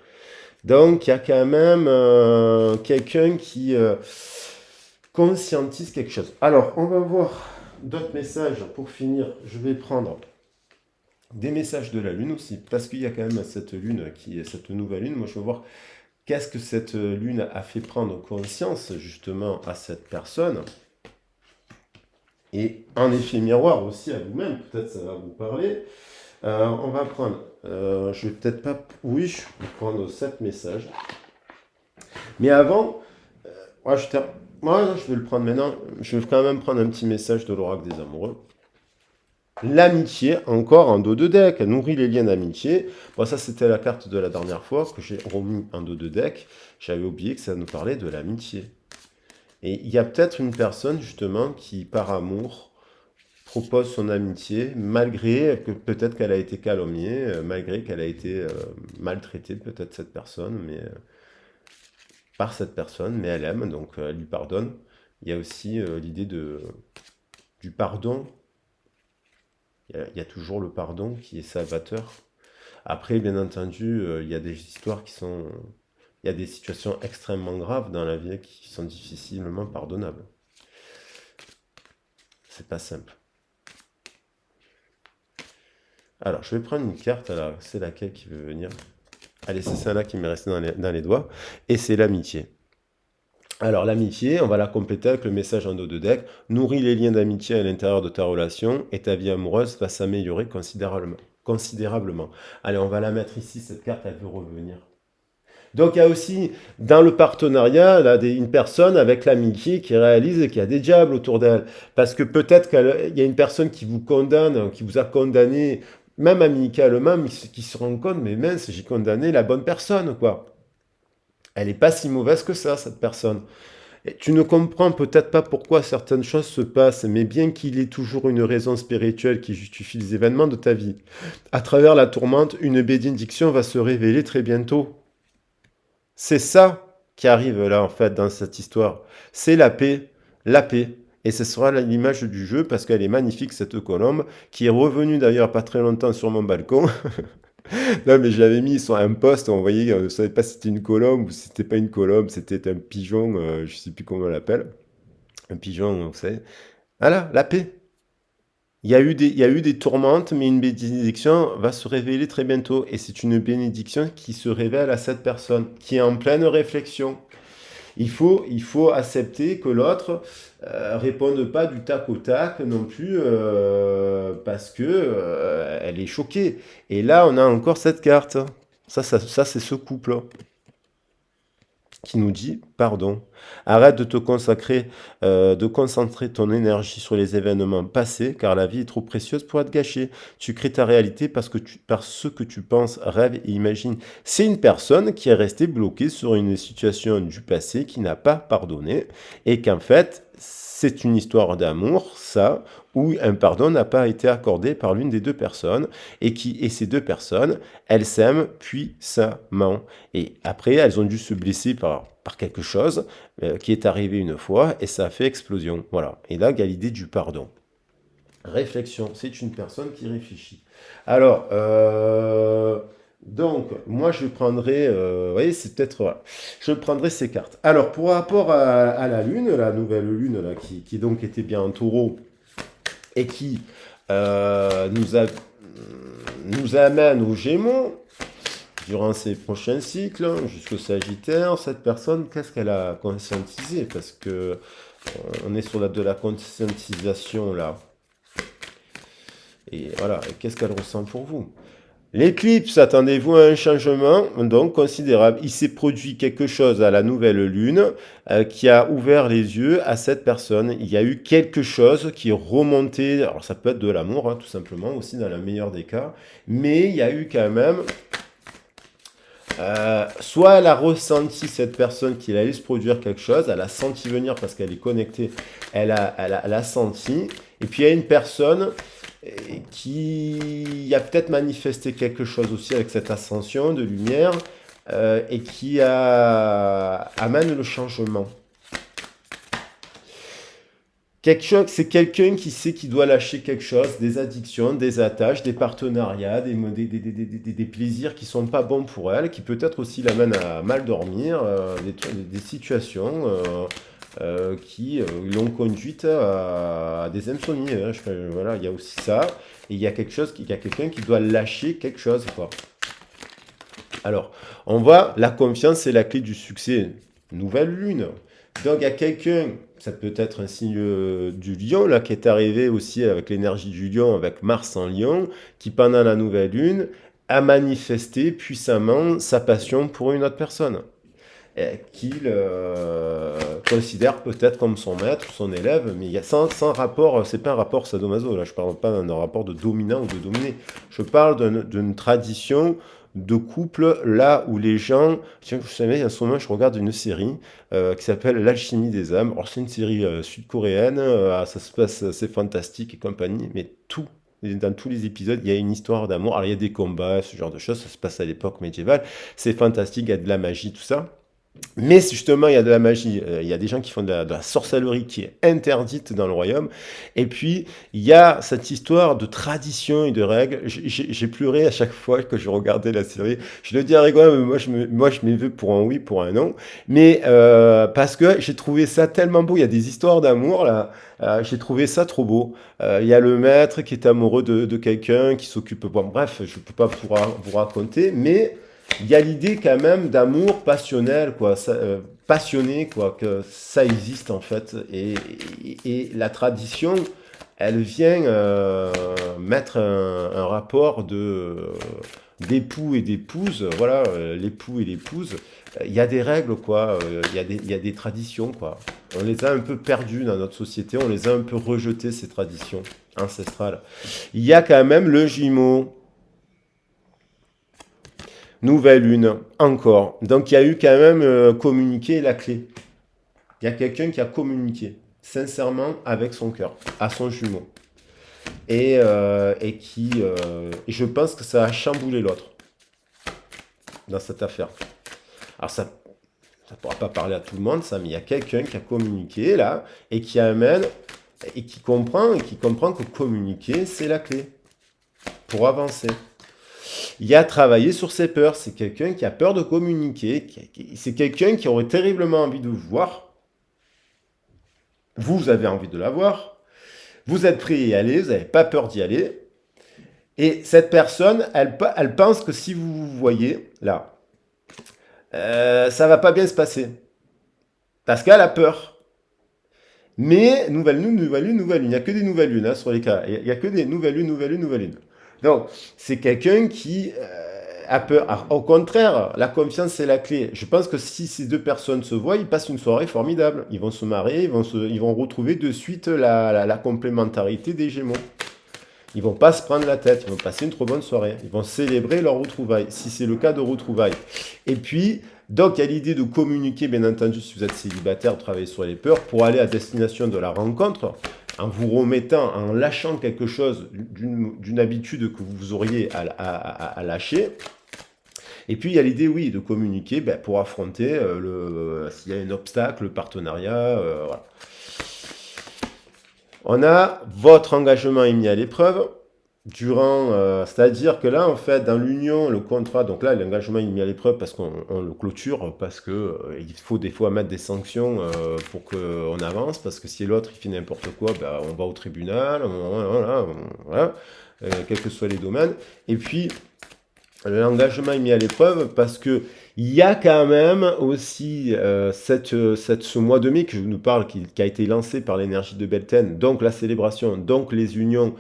Donc, il y a quand même quelqu'un qui conscientise quelque chose. Alors, on va voir d'autres messages pour finir. Je vais prendre des messages de la Lune aussi, parce qu'il y a quand même cette Lune qui est cette nouvelle Lune. Moi, je veux voir qu'est-ce que cette Lune a fait prendre conscience justement à cette personne. Et un effet miroir aussi à vous-même, peut-être ça va vous parler. On va prendre, je vais peut-être pas, oui, je vais prendre 7 messages. Mais avant, moi, je vais le prendre maintenant. Je vais quand même prendre un petit message de l'oracle des amoureux. L'amitié, encore en dos de deck, nourrit les liens d'amitié. Bon, ça, c'était la carte de la dernière fois que j'ai remis en dos de deck. J'avais oublié que ça nous parlait de l'amitié. Et il y a peut-être une personne, justement, qui, par amour, propose son amitié, malgré que peut-être qu'elle a été calomniée, malgré qu'elle a été maltraitée, peut-être cette personne, mais par cette personne, mais elle aime, donc elle lui pardonne. Il y a aussi l'idée du pardon. Il y a toujours le pardon qui est salvateur. Après, bien entendu, il y a des histoires qui sont... Il y a des situations extrêmement graves dans la vie qui sont difficilement pardonnables. C'est pas simple. Alors, je vais prendre une carte. Alors, c'est laquelle qui veut venir? Allez, c'est celle-là qui m'est restée dans les doigts. Et c'est l'amitié. Alors, l'amitié, on va la compléter avec le message en dos de deck. Nourris les liens d'amitié à l'intérieur de ta relation et ta vie amoureuse va s'améliorer considérablement. Considérablement. Allez, on va la mettre ici. Cette carte, elle veut revenir. Donc, il y a aussi, dans le partenariat, là, une personne avec l'amitié qui réalise qu'il y a des diables autour d'elle. Parce que peut-être qu'il y a une personne qui vous condamne, qui vous a condamné, même amicalement, qui se rend compte, mais mince, j'ai condamné la bonne personne, quoi. Elle n'est pas si mauvaise que ça, cette personne. Et tu ne comprends peut-être pas pourquoi certaines choses se passent, mais bien qu'il y ait toujours une raison spirituelle qui justifie les événements de ta vie. À travers la tourmente, une bénédiction va se révéler très bientôt. C'est ça qui arrive là, en fait, dans cette histoire. C'est la paix, la paix. Et ce sera l'image du jeu parce qu'elle est magnifique, cette colombe, qui est revenue d'ailleurs pas très longtemps sur mon balcon. Non, mais je l'avais mis sur un poste, on voyait, on ne savait pas si c'était une colombe ou si c'était pas une colombe, c'était un pigeon, je sais plus comment on l'appelle. Un pigeon, vous savez. Voilà, la paix. Il y a eu des tourmentes, mais une bénédiction va se révéler très bientôt. Et c'est une bénédiction qui se révèle à cette personne, qui est en pleine réflexion. Il faut accepter que l'autre réponde pas du tac au tac non plus parce que elle est choquée. Et là, on a encore cette carte. Ça c'est ce couple qui nous dit pardon. Arrête de te consacrer, de concentrer ton énergie sur les événements passés, car la vie est trop précieuse pour être gâchée. Tu crées ta réalité par ce que tu penses, rêves et imagines. C'est une personne qui est restée bloquée sur une situation du passé, qui n'a pas pardonné, et qu'en fait, c'est une histoire d'amour, ça, où un pardon n'a pas été accordé par l'une des deux personnes, et ces deux personnes, elles s'aiment puissamment. Et après, elles ont dû se blesser par quelque chose qui est arrivé une fois et ça a fait explosion. Voilà. Et là, il y a l'idée du pardon. Réflexion, c'est une personne qui réfléchit. Alors, donc, moi, je prendrai, vous voyez, c'est peut-être, voilà, je prendrai ces cartes. Alors, pour rapport à la Lune, la nouvelle Lune, là, qui donc était bien en taureau et qui nous amène aux Gémeaux, durant ces prochains cycles, jusqu'au Sagittaire, cette personne, qu'est-ce qu'elle a conscientisé? Parce que on est sur de la conscientisation là. Et voilà, et qu'est-ce qu'elle ressent pour vous? L'éclipse, attendez-vous à un changement donc considérable. Il s'est produit quelque chose à la nouvelle lune qui a ouvert les yeux à cette personne. Il y a eu quelque chose qui est remonté. Alors ça peut être de l'amour, hein, tout simplement, aussi dans le meilleur des cas. Mais il y a eu quand même soit elle a ressenti cette personne qu'il allait se produire quelque chose, elle a senti venir parce qu'elle est connectée, elle a senti, et puis il y a une personne qui a peut-être manifesté quelque chose aussi avec cette ascension de lumière et qui amène le changement. C'est quelqu'un qui sait qu'il doit lâcher quelque chose, des addictions, des attaches, des partenariats, des plaisirs qui sont pas bons pour elle, qui peut-être aussi l'amènent à mal dormir, des situations qui l'ont conduite à des insomnies, hein. Voilà, il y a aussi ça. Et il y a quelqu'un qui doit lâcher quelque chose, quoi. Alors, on voit, la confiance, c'est la clé du succès. Nouvelle lune. Donc, il y a quelqu'un, ça peut être un signe du lion, là, qui est arrivé aussi avec l'énergie du lion, avec Mars en lion, qui, pendant la nouvelle lune, a manifesté puissamment sa passion pour une autre personne, qu'il considère peut-être comme son maître, son élève, mais il y a sans rapport, c'est pas un rapport sadomaso, là, je parle pas d'un rapport de dominant ou de dominé, je parle d'une tradition de couple, là où les gens... Tiens, vous savez, en ce moment, je regarde une série qui s'appelle L'Alchimie des âmes. Alors, c'est une série sud-coréenne, ça se passe, c'est fantastique et compagnie, mais dans tous les épisodes, il y a une histoire d'amour. Alors, il y a des combats, ce genre de choses, ça se passe à l'époque médiévale. C'est fantastique, il y a de la magie, tout ça. Mais justement, il y a de la magie, il y a des gens qui font de la sorcellerie qui est interdite dans le royaume. Et puis, il y a cette histoire de tradition et de règles. J'ai pleuré à chaque fois que je regardais la série. Je le dis à rigoler, mais moi, je m'y veux pour un oui, pour un non. Mais parce que j'ai trouvé ça tellement beau. Il y a des histoires d'amour, là. J'ai trouvé ça trop beau. Il y a le maître qui est amoureux de quelqu'un, qui s'occupe... Bon, bref, je ne peux pas vous raconter, mais il y a l'idée quand même d'amour passionnel, quoi, passionné, quoi, que ça existe en fait. Et la tradition, elle vient mettre un rapport d'époux et d'épouse, voilà, l'époux et l'épouse. Il y a des règles, quoi, il y a des traditions, quoi. On les a un peu perdues dans notre société, on les a un peu rejetées, ces traditions ancestrales. Il y a quand même le jumeau. Nouvelle lune, encore. Donc il y a eu quand même communiqué la clé. Il y a quelqu'un qui a communiqué sincèrement avec son cœur, à son jumeau. Et je pense que ça a chamboulé l'autre dans cette affaire. Alors ça ne pourra pas parler à tout le monde, ça, mais il y a quelqu'un qui a communiqué là et qui amène et qui comprend que communiquer, c'est la clé pour avancer. Il y a travaillé sur ses peurs. C'est quelqu'un qui a peur de communiquer. C'est quelqu'un qui aurait terriblement envie de vous voir. Vous avez envie de la voir. Vous êtes prêt à y aller. Vous n'avez pas peur d'y aller. Et cette personne, elle pense que si vous vous voyez, là, ça va pas bien se passer. Parce qu'elle a peur. Mais nouvelle lune, nouvelle lune, nouvelle lune. Il n'y a que des nouvelles lunes hein, sur les cas. Il n'y a que des nouvelles lunes, nouvelles lunes, nouvelles lunes. Donc, c'est quelqu'un qui a peur. Alors, au contraire, la confiance, c'est la clé. Je pense que si ces deux personnes se voient, ils passent une soirée formidable. Ils vont se marrer, ils vont retrouver de suite la complémentarité des Gémeaux. Ils vont pas se prendre la tête, ils vont passer une trop bonne soirée. Ils vont célébrer leur retrouvaille, si c'est le cas de retrouvailles. Et puis, donc, il y a l'idée de communiquer, bien entendu, si vous êtes célibataire, de travailler sur les peurs, pour aller à destination de la rencontre, en vous remettant, en lâchant quelque chose d'une habitude que vous auriez à lâcher. Et puis, il y a l'idée, oui, de communiquer pour affronter s'il y a un obstacle, le partenariat. Voilà. On a votre engagement est mis à l'épreuve. C'est-à-dire que là, en fait, dans l'union, le contrat, donc là, l'engagement est mis à l'épreuve parce qu'on le clôture, parce que il faut des fois mettre des sanctions pour qu'on avance, parce que si l'autre il fait n'importe quoi, on va au tribunal, voilà, quels que soient les domaines. Et puis, l'engagement est mis à l'épreuve parce que il y a quand même aussi ce mois de mai que je nous parle qui a été lancé par l'énergie de Beltane, donc la célébration, donc les unions,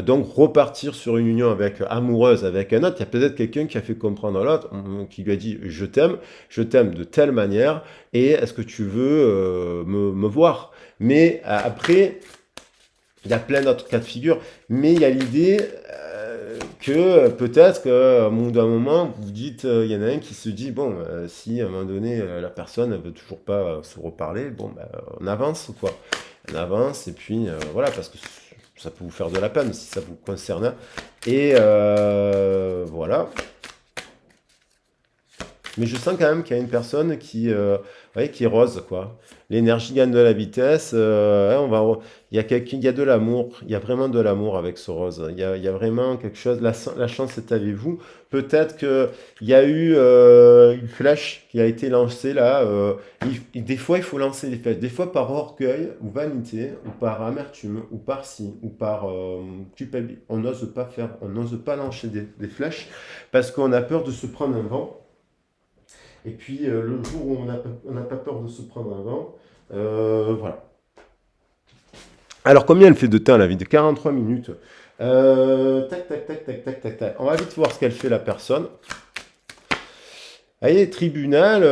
donc repartir sur une union amoureuse avec un autre. Il y a peut-être quelqu'un qui a fait comprendre à l'autre, qui lui a dit je t'aime de telle manière, et est-ce que tu veux me voir? Mais après, il y a plein d'autres cas de figure, mais il y a l'idée que peut-être qu'à bout d'un moment, vous dites, il y en a un qui se dit, bon, si à un moment donné, la personne ne veut toujours pas se reparler, bon, on avance, quoi. On avance, et puis voilà, parce que ça peut vous faire de la peine si ça vous concerne. Et voilà. Mais je sens quand même qu'il y a une personne ouais, qui est rose, quoi. L'énergie gagne de la vitesse. Ouais, il y a de l'amour. Il y a vraiment de l'amour avec ce rose. Il y a vraiment quelque chose. La chance est avec vous. Peut-être qu'il y a eu une flèche qui a été lancée là. Des fois, il faut lancer des flèches. Des fois, par orgueil ou vanité, ou par amertume, ou par ci, ou par culpabilité. On n'ose pas lancer des flèches parce qu'on a peur de se prendre un vent. Et puis le jour où on n'a pas peur de se prendre un vent, voilà. Alors combien elle fait de temps la vie? De 43 minutes. Tac, tac, tac, tac, tac, tac, tac. On va vite voir ce qu'elle fait la personne. Allez, tribunal,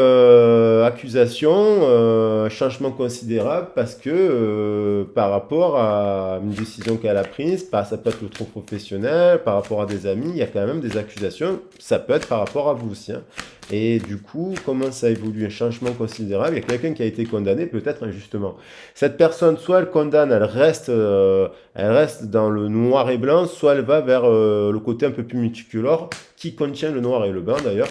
accusation, changement considérable parce que par rapport à une décision qu'elle a prise, ça peut être le trop professionnel, par rapport à des amis, il y a quand même des accusations, ça peut être par rapport à vous aussi. Hein. Et du coup, comment ça évolue? Un changement considérable, il y a quelqu'un qui a été condamné, peut-être injustement. Cette personne, soit elle condamne, elle reste dans le noir et blanc, soit elle va vers le côté un peu plus multicolore, qui contient le noir et le blanc d'ailleurs.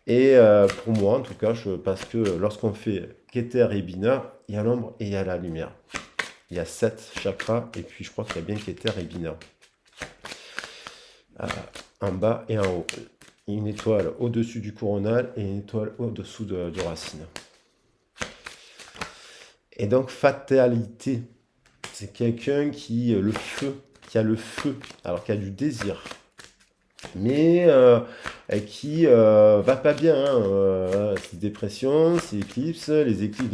Et pour moi, en tout cas, parce que lorsqu'on fait Keter et Bina, il y a l'ombre et il y a la lumière. Il y a 7 chakras, et puis je crois qu'il y a bien Keter et Bina. Euh, en bas et en haut. Une étoile au-dessus du coronal et une étoile au-dessous du racine. Et donc, fatalité, c'est quelqu'un qui a le feu, alors qui a du désir, mais qui va pas bien. Hein, c'est dépression, c'est éclipse, les éclipses,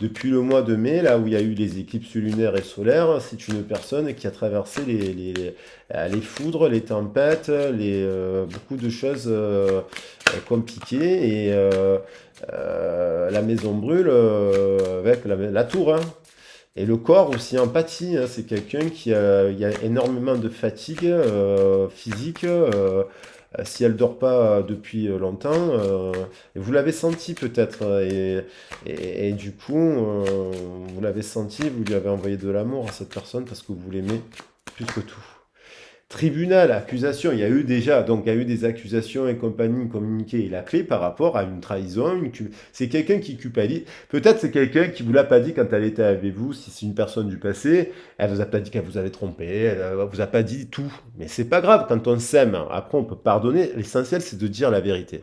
depuis le mois de mai, là où il y a eu les éclipses lunaires et solaires, c'est une personne qui a traversé les foudres, les tempêtes, beaucoup de choses compliquées, et la maison brûle avec la tour. Hein. Et le corps aussi en pâtit, hein. C'est quelqu'un il y a énormément de fatigue physique. Si elle dort pas depuis longtemps, et vous l'avez senti peut-être, et du coup, vous l'avez senti, vous lui avez envoyé de l'amour à cette personne parce que vous l'aimez plus que tout. Tribunal, accusation, il y a eu déjà, donc il y a eu des accusations et compagnie communiquées et la clé par rapport à une trahison, c'est quelqu'un qui culpabilise, peut-être c'est quelqu'un qui vous l'a pas dit quand elle était avec vous, si c'est une personne du passé, elle vous a pas dit qu'elle vous avait trompé, vous a pas dit tout, mais c'est pas grave quand on s'aime, après on peut pardonner, l'essentiel c'est de dire la vérité.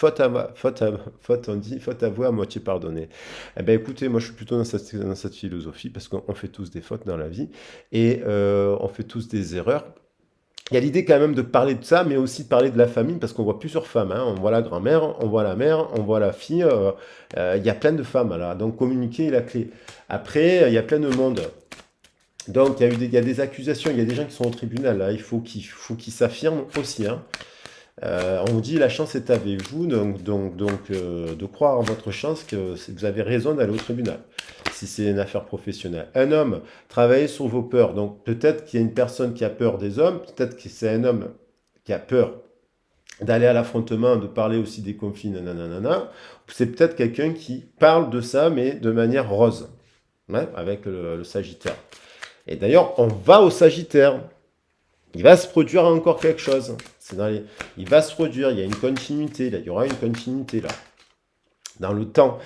On dit, faute avouée à moitié pardonnée. Eh ben écoutez, moi je suis plutôt dans cette philosophie parce qu'on fait tous des fautes dans la vie et on fait tous des erreurs. Il y a l'idée quand même de parler de ça, mais aussi de parler de la famille, parce qu'on voit plusieurs femmes. Hein. On voit la grand-mère, on voit la mère, on voit la fille. Il y a plein de femmes là. Donc communiquer est la clé. Après, il y a plein de monde. Donc il y a des accusations, il y a des gens qui sont au tribunal. Là. Il faut qu'ils s'affirment aussi. Hein. On vous dit la chance est avec vous, donc de croire en votre chance que vous avez raison d'aller au tribunal, si c'est une affaire professionnelle. Un homme, travaillez sur vos peurs. Donc peut-être qu'il y a une personne qui a peur des hommes, peut-être que c'est un homme qui a peur d'aller à l'affrontement, de parler aussi des conflits, nanana. C'est peut-être quelqu'un qui parle de ça, mais de manière rose, ouais, avec le Sagittaire. Et d'ailleurs, on va au Sagittaire. Il va se produire encore quelque chose. Il va se produire, il y a une continuité, là, il y aura une continuité là, dans le temps.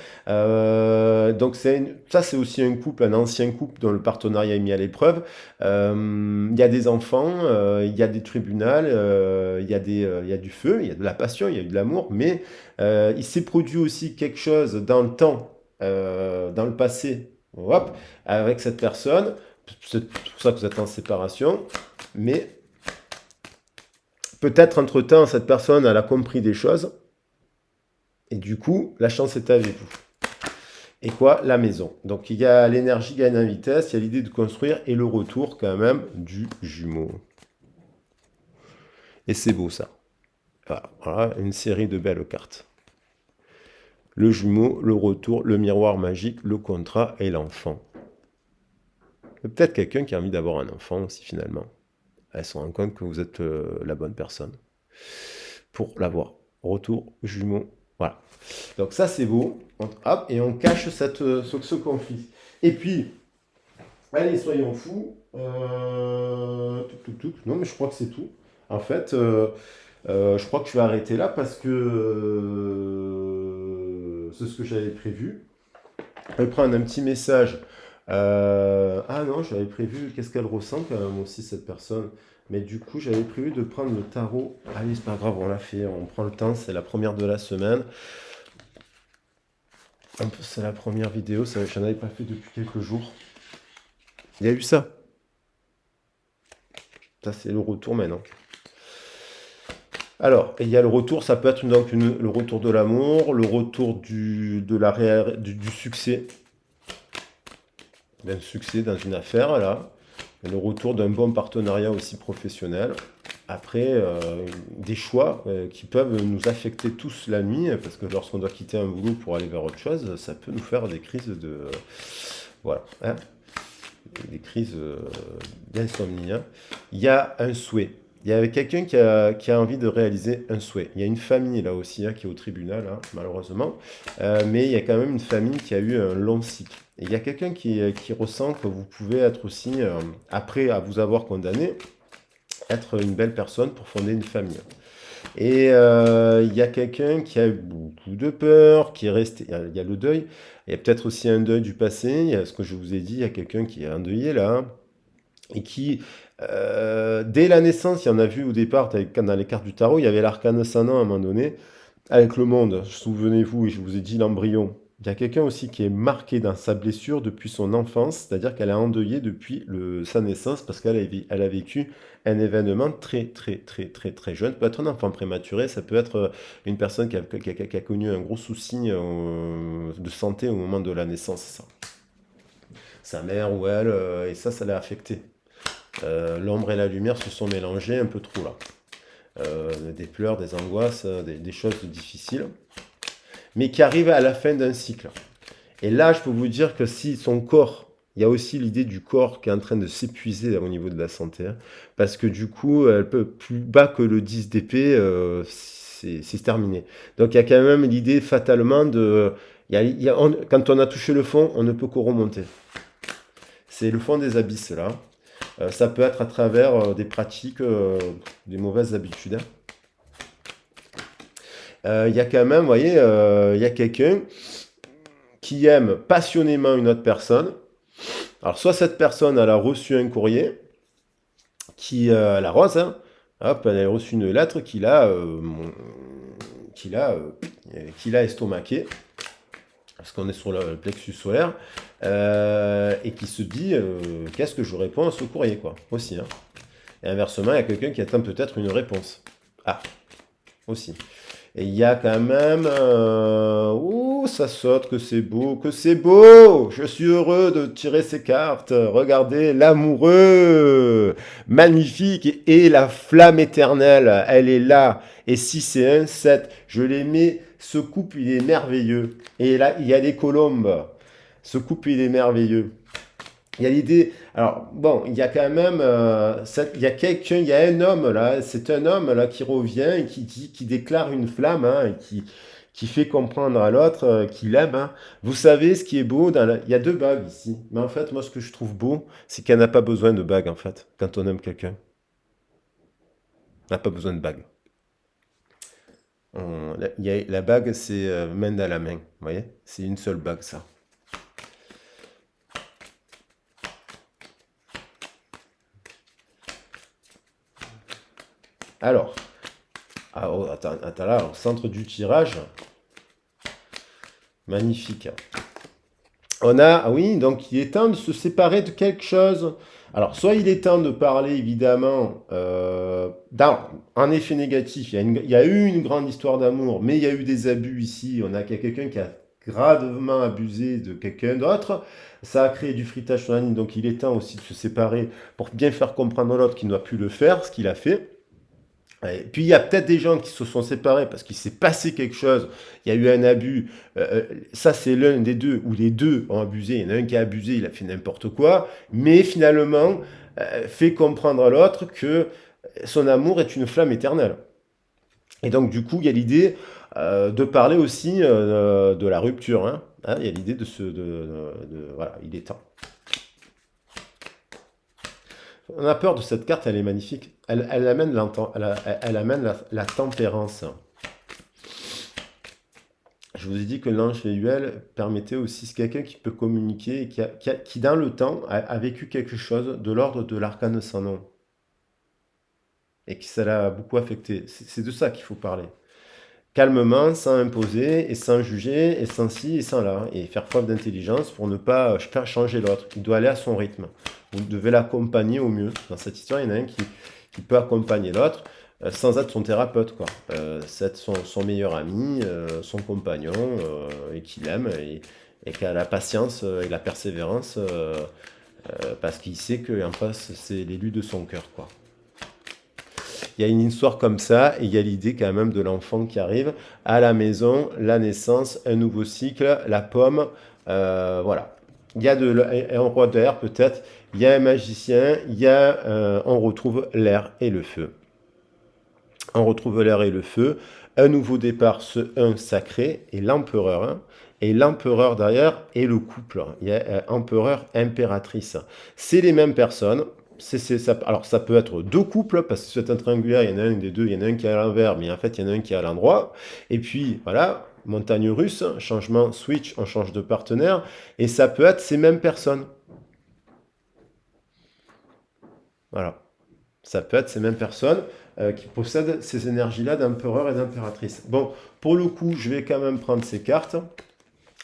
Donc ça c'est aussi un couple, un ancien couple dont le partenariat est mis à l'épreuve. Il y a des enfants, il y a des tribunaux, il y a du feu, il y a de la passion, il y a eu de l'amour, mais il s'est produit aussi quelque chose dans le temps, dans le passé, hop, avec cette personne. C'est pour ça que vous êtes en séparation, mais peut-être entre-temps, cette personne, elle a compris des choses. Et du coup, la chance est avec vous. Et quoi? La maison. Donc, il y a l'énergie gagne en vitesse, il y a l'idée de construire et le retour quand même du jumeau. Et c'est beau ça. Voilà, une série de belles cartes. Le jumeau, le retour, le miroir magique, le contrat et l'enfant. Peut-être quelqu'un qui a envie d'avoir un enfant aussi finalement. Elle se rend compte que vous êtes la bonne personne pour l'avoir. Retour, jumeau, voilà. Donc ça c'est beau. Hop, et on cache ce conflit. Et puis, allez, soyons fous. Non, mais je crois que c'est tout. En fait, je crois que je vais arrêter là parce que c'est ce que j'avais prévu. Je vais prendre un petit message. Ah non, j'avais prévu qu'est-ce qu'elle ressent quand même aussi cette personne. Mais du coup, j'avais prévu de prendre le tarot. Allez, c'est pas grave, on l'a fait, on prend le temps, c'est la première de la semaine. C'est la première vidéo, j'en avais pas fait depuis quelques jours. Il y a eu ça. Ça, c'est le retour maintenant. Alors, il y a le retour, ça peut être donc le retour de l'amour, le retour du succès. D'un succès dans une affaire, là. Et le retour d'un bon partenariat aussi professionnel. Après, des choix qui peuvent nous affecter tous la nuit, parce que lorsqu'on doit quitter un boulot pour aller vers autre chose, ça peut nous faire des crises de... voilà, hein, des crises d'insomnie. Hein. Il y a un souhait. Il y a quelqu'un qui a envie de réaliser un souhait. Il y a une famille là aussi hein, qui est au tribunal, hein, malheureusement. Mais il y a quand même une famille qui a eu un long cycle. Et il y a quelqu'un qui ressent que vous pouvez être aussi, après à vous avoir condamné, être une belle personne pour fonder une famille. Et il y a quelqu'un qui a eu beaucoup de peur, qui est resté. Il y a le deuil. Il y a peut-être aussi un deuil du passé. Il y a ce que je vous ai dit. Il y a quelqu'un qui est endeuillé là. Et qui, dès la naissance, il y en a vu au départ, dans les cartes du tarot, il y avait l'arcane ascendant à un moment donné. Avec le monde, souvenez-vous, et je vous ai dit l'embryon. Il y a quelqu'un aussi qui est marqué dans sa blessure depuis son enfance, c'est-à-dire qu'elle a endeuillé depuis sa naissance parce elle a vécu un événement très très très très très jeune. Ça peut être un enfant prématuré, ça peut être une personne qui a connu un gros souci de santé au moment de la naissance. Sa mère ou elle, et ça l'a affecté. L'ombre et la lumière se sont mélangées un peu trop là. Des pleurs, des angoisses, des choses difficiles, mais qui arrivent à la fin d'un cycle. Et là, je peux vous dire que si son corps, il y a aussi l'idée du corps qui est en train de s'épuiser au niveau de la santé, hein, parce que du coup, elle peut plus bas que le 10 d'épée, c'est terminé. Donc il y a quand même l'idée fatalement de... quand on a touché le fond, on ne peut qu'au remonter. C'est le fond des abysses là. Ça peut être à travers des pratiques, des mauvaises habitudes, hein. Il y a quand même, vous voyez, il y a quelqu'un qui aime passionnément une autre personne. Alors, soit cette personne, elle a reçu un courrier, la rose, hein, hop, elle a reçu une lettre qu'il a estomaqué, parce qu'on est sur le plexus solaire, et qui se dit, qu'est-ce que je réponds à ce courrier, quoi, aussi, hein. Et inversement, il y a quelqu'un qui attend peut-être une réponse. Ah, aussi. Et il y a quand même... ouh, ça saute, que c'est beau, que c'est beau! Je suis heureux de tirer ces cartes. Regardez, l'amoureux! Magnifique! Et la flamme éternelle, elle est là. Et si c'est un 7, je les mets... Ce couple, il est merveilleux. Et là, il y a des colombes. Ce couple, il est merveilleux. Il y a l'idée. Alors, bon, il y a quand même. Il y a quelqu'un, il y a un homme là. C'est un homme là qui revient et qui déclare une flamme, hein, et qui fait comprendre à l'autre qu'il aime, hein. Vous savez ce qui est beau il y a deux bagues ici. Mais en fait, moi, ce que je trouve beau, c'est qu'elle n'a pas besoin de bague en fait. Quand on aime quelqu'un, on n'a pas besoin de bague. La bague, c'est main dans la main. Vous voyez? C'est une seule bague, ça. Alors, attends là, au centre du tirage, magnifique. On a, ah oui, donc il est temps de se séparer de quelque chose. Alors, soit il est temps de parler, évidemment, en effet négatif, il y a eu une grande histoire d'amour, mais il y a eu des abus ici. On a quelqu'un qui a gravement abusé de quelqu'un d'autre. Ça a créé du fritage sur la ligne, donc il est temps aussi de se séparer pour bien faire comprendre à l'autre qu'il ne doit plus le faire, ce qu'il a fait. Et puis il y a peut-être des gens qui se sont séparés parce qu'il s'est passé quelque chose, il y a eu un abus, ça c'est l'un des deux, ou les deux ont abusé, il y en a un qui a abusé, il a fait n'importe quoi, mais finalement fait comprendre à l'autre que son amour est une flamme éternelle. Et donc du coup il y a l'idée de parler aussi de la rupture, hein. Hein, il y a l'idée voilà, il est temps. On a peur de cette carte, elle est magnifique. Elle amène, elle amène la tempérance. Je vous ai dit que l'ange Véhuel permettait aussi, c'est quelqu'un qui peut communiquer et qui dans le temps, a vécu quelque chose de l'ordre de l'arcane sans nom. Et qui ça l'a beaucoup affecté. C'est de ça qu'il faut parler. Calmement, sans imposer, et sans juger, et sans ci, et sans là. Et faire preuve d'intelligence pour ne pas faire changer l'autre. Il doit aller à son rythme. Vous devez l'accompagner au mieux. Dans cette histoire, il y en a un qui peut accompagner l'autre sans être son thérapeute, quoi. C'est être son meilleur ami, son compagnon, et qu'il aime, et qui a la patience et la persévérance, parce qu'il sait qu'en face, c'est l'élu de son cœur, quoi. Il y a une histoire comme ça, et il y a l'idée quand même de l'enfant qui arrive à la maison, la naissance, un nouveau cycle, la pomme, voilà. Il y a un roi d'air peut-être, il y a un magicien, on retrouve l'air et le feu. On retrouve l'air et le feu, un nouveau départ, ce 1 sacré, et l'empereur, hein. Et l'empereur derrière et le couple. Il y a empereur, impératrice. C'est les mêmes personnes. Alors, ça peut être deux couples, parce que c'est un triangulaire, il y en a un des deux, il y en a un qui est à l'envers, mais en fait, il y en a un qui est à l'endroit. Et puis, voilà, montagne russe, changement, switch, on change de partenaire. Et ça peut être ces mêmes personnes. Voilà. Ça peut être ces mêmes personnes qui possèdent ces énergies-là d'empereur et d'impératrice. Bon, pour le coup, je vais quand même prendre ces cartes.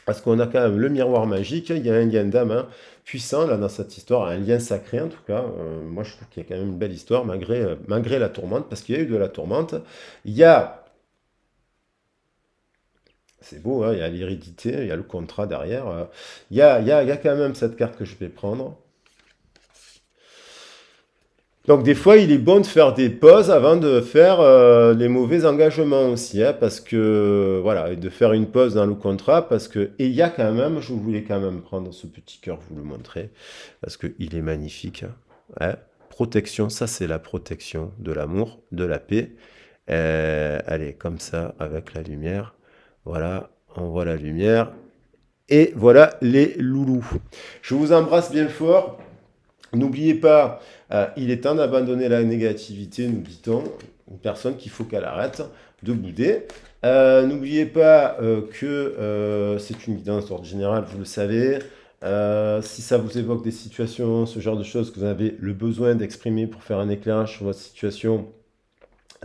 Parce qu'on a quand même le miroir magique, il y a un lien d'âme hein, puissant là dans cette histoire, un lien sacré en tout cas. Moi je trouve qu'il y a quand même une belle histoire malgré la tourmente, parce qu'il y a eu de la tourmente. Il y a, c'est beau, hein, il y a l'hérédité, il y a le contrat derrière. Il y a quand même cette carte que je vais prendre. Donc des fois, il est bon de faire des pauses avant de faire les mauvais engagements aussi, hein, parce que voilà, et de faire une pause dans le contrat, parce que et il y a quand même, je voulais quand même prendre ce petit cœur, vous le montrer, parce que il est magnifique. Hein. Protection, ça c'est la protection de l'amour, de la paix. Allez, comme ça, avec la lumière. Voilà, on voit la lumière. Et voilà les loulous. Je vous embrasse bien fort. N'oubliez pas, il est temps d'abandonner la négativité, nous dit-on, une personne qu'il faut qu'elle arrête de bouder. N'oubliez pas que c'est une guidance d'ordre général, vous le savez. Si ça vous évoque des situations, ce genre de choses que vous avez le besoin d'exprimer pour faire un éclairage sur votre situation,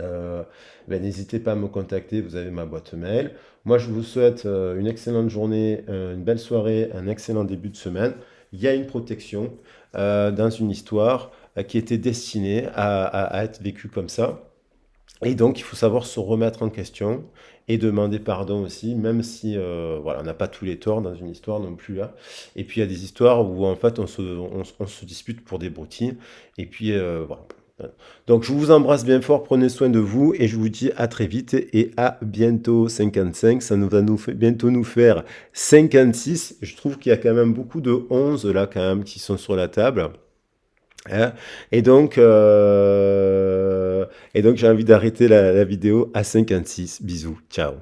euh, ben, n'hésitez pas à me contacter, vous avez ma boîte mail. Moi, je vous souhaite une excellente journée, une belle soirée, un excellent début de semaine. Il y a une protection dans une histoire qui était destinée à être vécue comme ça. Et donc, il faut savoir se remettre en question et demander pardon aussi, même si voilà, on n'a pas tous les torts dans une histoire non plus là. Et puis, il y a des histoires où en fait, on se dispute pour des broutilles. Et puis, voilà. Donc, je vous embrasse bien fort, prenez soin de vous et je vous dis à très vite et à bientôt. 55, ça nous va bientôt nous faire 56. Je trouve qu'il y a quand même beaucoup de 11 là quand même qui sont sur la table. Hein. Et donc, j'ai envie d'arrêter la vidéo à 56. Bisous, ciao.